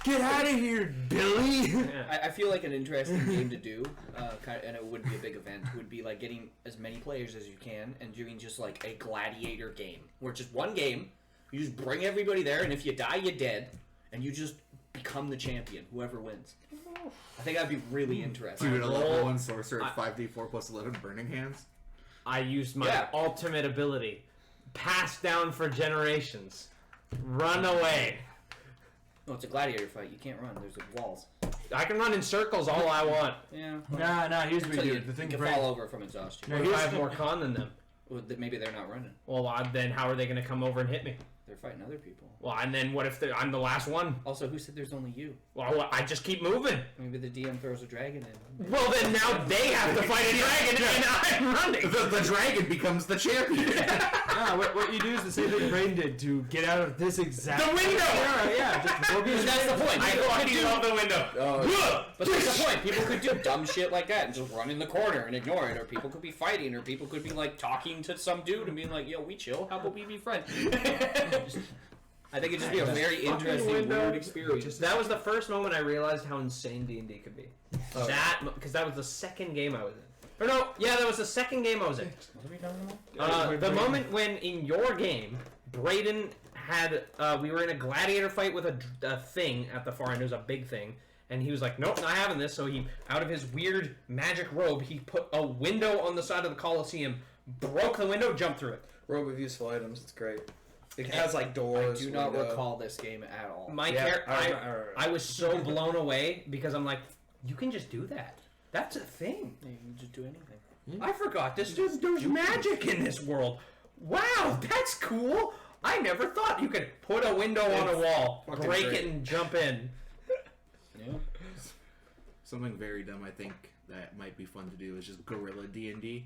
S5: Get out of here, Billy.
S4: Yeah.
S6: I feel like an interesting game to do, and it would be a big event, would be like getting as many players as you can and doing just like a gladiator game. Where it's just one game, you just bring everybody there, and if you die, you're dead, and you just become the champion, whoever wins. I think that'd be really interesting.
S2: Dude, a level 1 sorcerer at 5d4 plus 11 burning hands.
S4: I used my
S6: Yeah.
S4: ultimate ability. Passed down for generations. Run away.
S6: No, it's a gladiator fight. You can't run. There's like walls.
S4: I can run in circles all I want.
S6: Yeah.
S5: Nah, here's what we
S6: Until
S5: do.
S6: you,
S5: The
S6: you
S5: thing
S6: can
S5: breaks.
S6: fall over from exhaustion.
S5: No,
S4: What if I
S5: here's
S4: have more con than them?
S6: Well, maybe they're not running.
S4: Well, then how are they going to come over and hit me?
S6: They're fighting other people.
S4: Well, and then what if I'm the last one?
S6: Also, who said there's only you?
S4: Well, I just keep moving.
S6: Maybe the DM throws a dragon in.
S4: Well, then now they have to fight a dragon, and I'm running.
S2: The dragon becomes the champion.
S5: Yeah, what you do is the same thing Brain did to get out of this exact...
S4: The window!
S5: Yeah, just Morbius.
S6: That's the point.
S4: I fucking love the window.
S6: But that's the point. People could do dumb shit like that and just run in the corner and ignore it, or people could be fighting, or people could be like talking to some dude and being like, "Yo, we chill. How about we be friends?" I think it'd just be a very interesting, weird experience.
S4: That was the first moment I realized how insane D&D could be. Because that was the second game I was in. Or no, yeah, that was the second game I was in.
S6: What are we talking about?
S4: The moment when in your game, Brayden had we were in a gladiator fight with a thing at the far end. It was a big thing, and he was like, "Nope, not having this." So he, out of his weird magic robe, he put a window on the side of the Coliseum, broke the window, jumped through it.
S3: Robe of useful items. It's great. It has like doors.
S6: I do not recall this game at all.
S4: I was so blown away because I'm like, you can just do that. That's a thing.
S6: You can just do anything.
S4: I forgot there's magic in this world. Wow, that's cool. I never thought you could put a window on a wall, break it, and jump in.
S6: Yeah.
S2: Something very dumb I think that might be fun to do is just guerrilla D&D.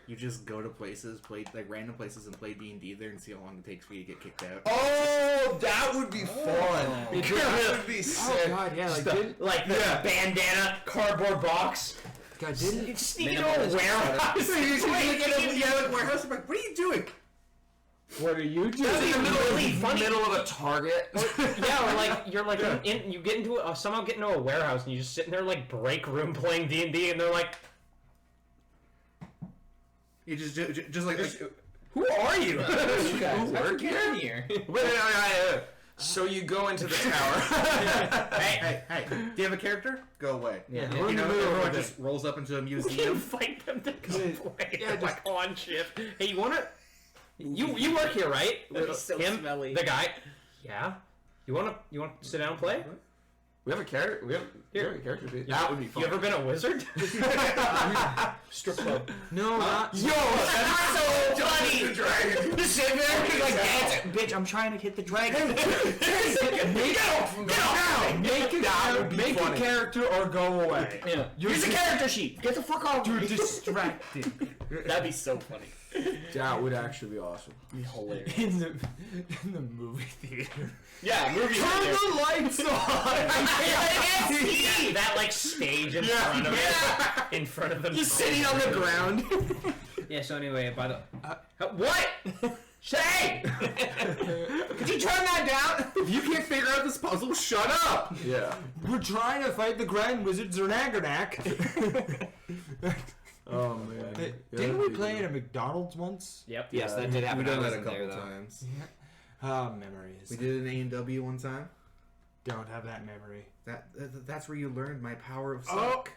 S2: You just go to places, play like random places, and play D&D there, and see how long it takes for you to get kicked out.
S3: Oh, that would be fun. That would be sick.
S5: Oh god, yeah,
S4: Like the bandana, cardboard box.
S5: God, didn't
S4: You sneak into a warehouse.
S2: warehouse. I'm like, what are you doing?
S5: What are you doing?
S4: That's in the
S3: Middle of a Target.
S4: Yeah, or like you're like you get into somehow get into a warehouse and you just sitting there like break room playing D&D, and they're like,
S2: You just like
S4: "Who are you?"
S6: You guys, how'd you get in here?
S3: Wait. So you go into the tower.
S2: hey, do you have a character? Go away.
S4: Yeah.
S5: We're in the middle
S2: everyone
S5: of
S2: just rolls up into a
S4: You
S2: museum.
S4: fight them to complain.
S5: Yeah,
S4: like on shift. Hey, you wanna? You work here, right?
S6: That'd be so
S4: Him,
S6: smelly.
S4: the guy. Yeah. You wanna sit down and play?
S3: We have a character. We have a character sheet. That would be fun.
S4: You ever been a wizard?
S6: Strip club.
S5: No, not...
S3: Yo, that's so funny. Dragon. Just sit there and like dance.
S7: Bitch, I'm trying to hit the dragon.
S5: Make a character or go away.
S6: Yeah.
S7: Use the character sheet. Get the fuck off.
S5: You're distracting.
S6: That'd be so funny.
S3: That would actually be awesome.
S6: Hilarious.
S5: in the movie theater.
S6: Yeah, movie.
S5: Turn the lights on.
S4: that like stage in front of it, in front of them.
S3: Just sitting on the ground.
S4: Yeah. So anyway, by the what? Say!
S2: Could you turn that down? If you can't figure out this puzzle, shut up.
S3: Yeah.
S5: We're trying to fight the Grand Wizard Zernagarnak.
S3: Oh man.
S5: Hey,
S3: Yeah,
S5: didn't we
S3: that'd be
S5: play
S3: good.
S5: at a McDonald's once?
S4: Yep.
S7: Yes, that did happen.
S2: We've done
S7: I
S2: that a
S7: wasn't there,
S2: couple
S7: though.
S2: times.
S5: Memories.
S2: We did an A&W one time.
S5: Don't have that memory.
S2: That's where you learned my power of suck.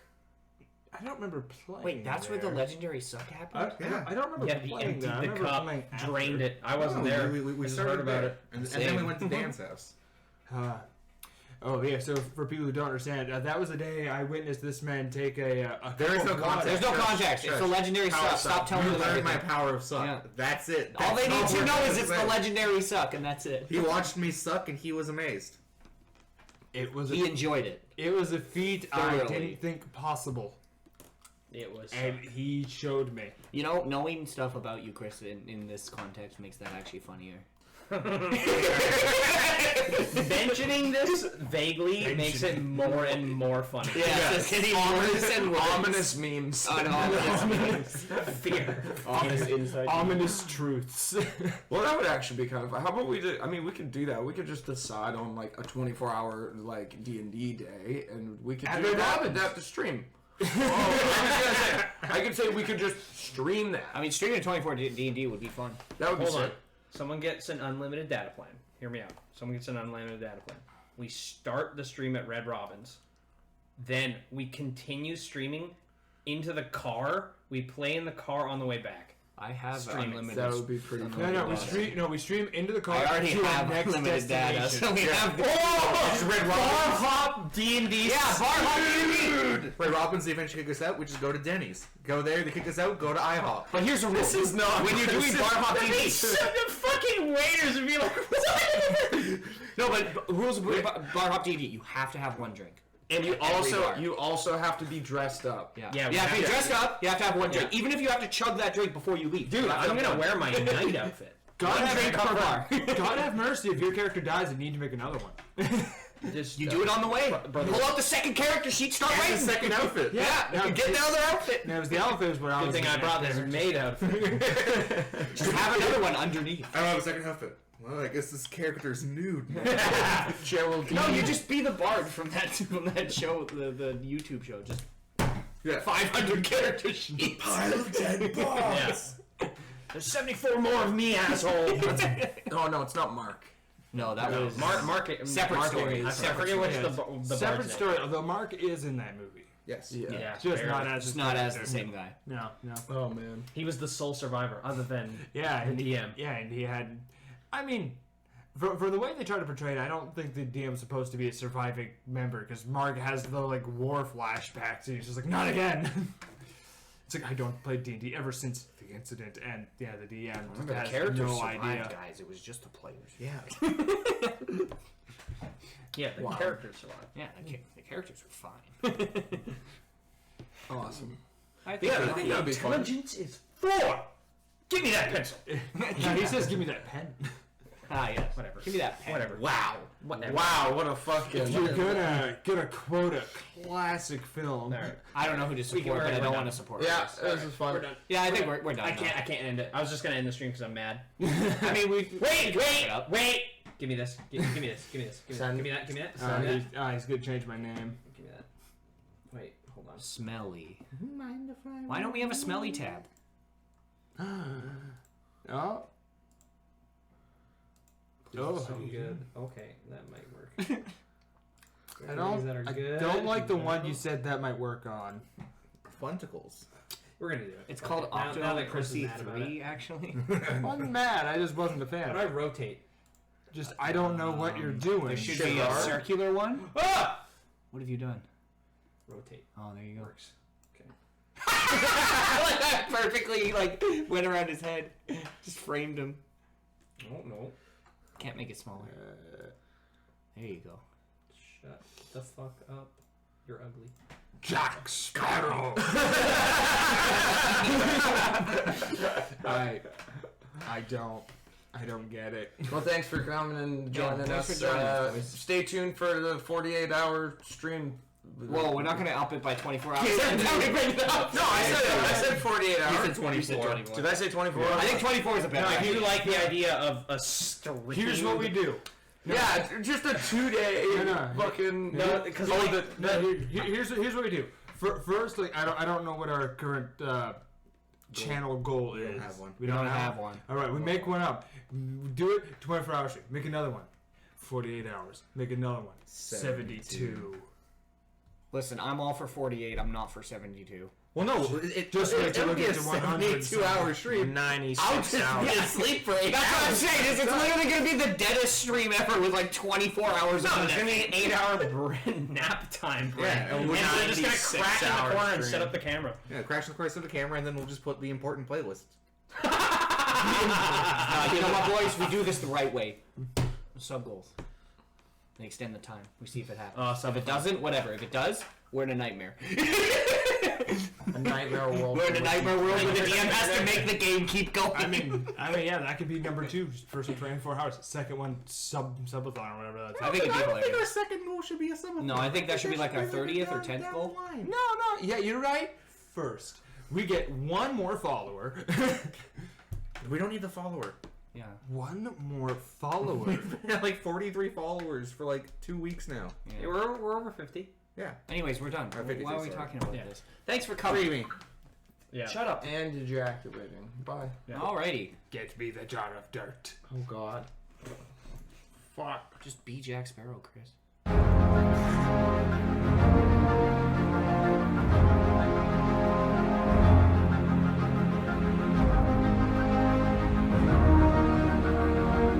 S5: I don't remember playing.
S7: Wait, that's where the
S5: there.
S7: legendary suck happened?
S5: I don't remember
S4: Yeah, he
S5: playing
S4: emptied
S5: that. I
S4: the
S5: remember
S4: cup,
S5: playing after.
S4: drained it. I wasn't
S2: No,
S4: there.
S2: We
S4: I just
S2: started
S4: heard about
S2: there.
S4: it.
S2: And then we went to Dan's house.
S5: Oh yeah, so for people who don't understand, that was the day I witnessed this man take a
S2: There is
S5: cup
S2: no
S5: of water.
S2: context.
S7: There's no context. It's the legendary
S2: Power
S7: suck. Stop telling
S2: You
S7: me
S2: learned my
S7: everything.
S2: power of suck.
S7: Yeah.
S2: That's it.
S7: All they
S2: That's
S7: need to
S2: we're
S7: know is
S2: gonna
S7: it's
S2: say.
S7: the legendary suck, and that's it.
S2: He watched me suck and he was amazed.
S5: It was
S7: He enjoyed it.
S5: a feat I
S7: Thoroughly.
S5: didn't think possible,
S4: It was.
S5: and he showed me.
S7: You know, knowing stuff about you, Chris, in this context makes that actually funnier.
S4: Mentioning this vaguely makes it more and more funny.
S7: It's getting worse and worse.
S3: Ominous memes.
S4: Fear.
S7: Ominous insight.
S5: Ominous truths.
S3: Well, that would actually be kind of fun. How about we do? I mean, we could do that. We could just decide on like a 24-hour like D&D day, and we could do that. Adapt to stream. I could say we could just stream that.
S7: I mean, streaming 24 D&D would be fun.
S3: That would be
S4: Hold on.
S3: sick.
S4: Someone gets an unlimited data plan. Hear me out. Someone gets an unlimited data plan. We start the stream at Red Robin's. Then we continue streaming into the car. We play in the car on the way back.
S7: I have
S4: Stream it.
S7: unlimited.
S3: That would be pretty fun.
S5: No, we stream into the car.
S7: I already
S5: to our
S7: have
S5: next
S7: unlimited data,
S5: destination.
S7: so we have.
S2: It's Red
S4: Bar
S2: Robin's.
S4: hop D&D.
S7: Yeah, bar hop D&D.
S2: Red Robin's, they eventually kick us out. We just go to Denny's. Go there, they kick us out. Go to IHOP.
S7: But here's the rule.
S3: This is not.
S7: When you're doing bar hop D&D.
S4: The fucking waiters would be like, what?
S7: No, but rules of bar hop D&D. You have to have one drink.
S3: And you
S7: Every bar.
S3: also have to be dressed up.
S7: Yeah.
S4: Yeah,
S7: You have to be dressed up. You have to have one drink,
S4: Yeah.
S7: even if you have to chug that drink before you leave.
S4: Dude, I'm gonna wear my night outfit.
S5: God
S7: One drink per bar.
S5: God have mercy if your character dies and you need to make another one.
S4: Just,
S7: You do it on the way.
S4: brother.
S7: Pull out the second character sheet. Start
S2: And
S7: writing.
S2: the second outfit.
S7: Yeah, you get another outfit.
S5: Now, it was the outfit what I
S4: Good
S5: was
S4: thing I brought this maid outfit.
S7: Just have another one underneath.
S2: I don't have a second outfit. Well, I guess this character's nude.
S3: Geraldine.
S7: No, you just be the bard from that show, the YouTube show. Just
S2: Yeah.
S7: 500 character sheets.
S2: Pile of dead bombs.
S4: There's 74 more of me, asshole.
S3: Oh no, it's not Mark.
S7: No, that was
S4: Mark.
S7: Separate story.
S4: I forget which
S5: story.
S4: the
S5: Separate
S4: bard's
S5: story, although Mark is in that movie.
S2: Yes.
S4: name. Yeah,
S5: Just
S4: fair.
S5: not as
S7: just
S5: his
S7: not as
S5: character.
S7: the same guy.
S5: No.
S3: Oh man.
S4: He was the sole survivor, other than
S5: Yeah,
S4: the
S5: and
S4: DM.
S5: Yeah, and he had. I mean, for the way they try to portray it, I don't think the DM's supposed to be a surviving member because Mark has the war flashbacks, and he's just like, not again. It's like I don't play D&D ever since the incident, and yeah, the DM
S7: Remember, the
S5: has
S7: characters
S5: no
S7: survived,
S5: idea.
S7: guys. It was just the players.
S2: Yeah.
S4: Yeah, the characters survived.
S7: Yeah, the characters were fine.
S3: Awesome.
S7: I think
S2: Yeah, I think that'd be fun.
S4: Intelligence is 4. Give me that pencil.
S5: No, he says, "Give me that pen."
S7: yes.
S4: Whatever.
S7: Give me that pen.
S4: Whatever.
S3: Wow.
S4: Whatever.
S3: Wow, what a fucking.
S5: If you're gonna quote a classic film,
S4: All right.
S7: I don't know who to support, but I don't want to support.
S3: Yeah,
S7: this.
S3: this is fun.
S4: We're done.
S7: Yeah, I think we're done.
S4: I can't end it. I was just gonna end the stream because I'm mad.
S7: I mean, we
S4: Wait. Give me this. Give me this. Give me this. Give me that. Give me that.
S5: he's gonna change my name.
S4: Give me that. Wait. Hold on.
S7: Smelly. Why don't we have a smelly tab?
S5: Oh. Oh.
S4: Something good. Okay, that might work.
S5: I don't like the one you said that might work on.
S2: Funticles.
S4: We're gonna do it.
S7: It's called
S4: now that Chris is
S7: Optimal
S4: mad about
S7: C3, actually.
S5: I wasn't mad. I just wasn't a
S4: How do I
S5: fan.
S4: rotate?
S5: Just I don't know what you're doing.
S7: There should be a circular one.
S4: Ah!
S7: What have you done?
S4: Rotate.
S7: Oh, there you go.
S4: Works. Okay.
S7: Perfectly, went around his head. Just framed him.
S4: Oh no.
S7: Can't make it smaller. There you go.
S4: Shut the fuck up. You're ugly.
S5: Jack Sparrow. I don't get it.
S3: Well, thanks for coming and joining
S7: thanks
S3: us.
S7: for joining us, boys.
S3: Stay tuned for the 48-hour stream.
S7: Whoa, we're not going to up it by 24 hours.
S3: No, I said 48 hours.
S2: He said 24.
S3: Did I say 24?
S7: I think 24 is a better
S4: No, I
S7: idea.
S4: do like the idea of a stream.
S5: Here's what we do.
S3: Yeah, just a 2-day
S5: No.
S3: fucking.
S4: No, because
S5: Here's what we do. First, I don't know what our current channel goal is.
S2: don't have one.
S5: We don't have
S7: one.
S5: All right, we make one up. Do it 24 hours straight. Make another one. 48 hours. Make another one. 72.
S7: Listen, I'm all for 48. I'm not for 72.
S2: Well, no, it
S5: Just wait till
S2: it'll
S5: we
S2: be a
S5: get to 100
S2: 72-hour stream.
S3: 96
S2: I'll
S3: hours.
S2: just be asleep for 8
S7: That's what I'm
S2: hours.
S7: saying. Is it's literally going to be the deadest stream ever with 24 hours
S4: No,
S7: of
S4: it's
S7: it.
S4: gonna be an 8-hour nap time break.
S2: Yeah,
S4: and we're just gonna
S3: 96
S4: crack in the
S3: hour
S4: corner and
S3: stream.
S4: set up the camera.
S2: Yeah, crash the course of the camera, and then we'll just put the important playlists.
S7: You know what, boys? We do this the right way. Sub goals. They extend the time. We see if it happens. If it doesn't, whatever. If it does, we're in a nightmare.
S3: A nightmare world.
S7: We're in a nightmare world where the DM has to make the game keep going.
S5: I mean, yeah, that could be number 2. First one 24 hours. Second one subathon or whatever that's.
S7: I think it'd be
S2: I don't think our
S7: hilarious.
S2: second goal should be a summit.
S7: No, I think that should be like our 30th or 10th goal.
S5: No, yeah, you're right. First, we get one more follower.
S2: We don't need the follower.
S7: Yeah.
S5: One more follower.
S2: We've had 43 followers for 2 weeks now.
S4: Yeah, we're over 50.
S2: Yeah.
S7: Anyways, we're done.
S2: 52,
S7: Why are we
S2: sorry.
S7: talking about
S4: Yeah.
S7: this? Thanks for coming.
S4: Yeah.
S7: Shut up.
S3: And ejaculating. Bye.
S4: Yeah.
S7: Alrighty.
S5: Get me the jar of dirt.
S3: Oh, God.
S7: Fuck. Just be Jack Sparrow, Chris.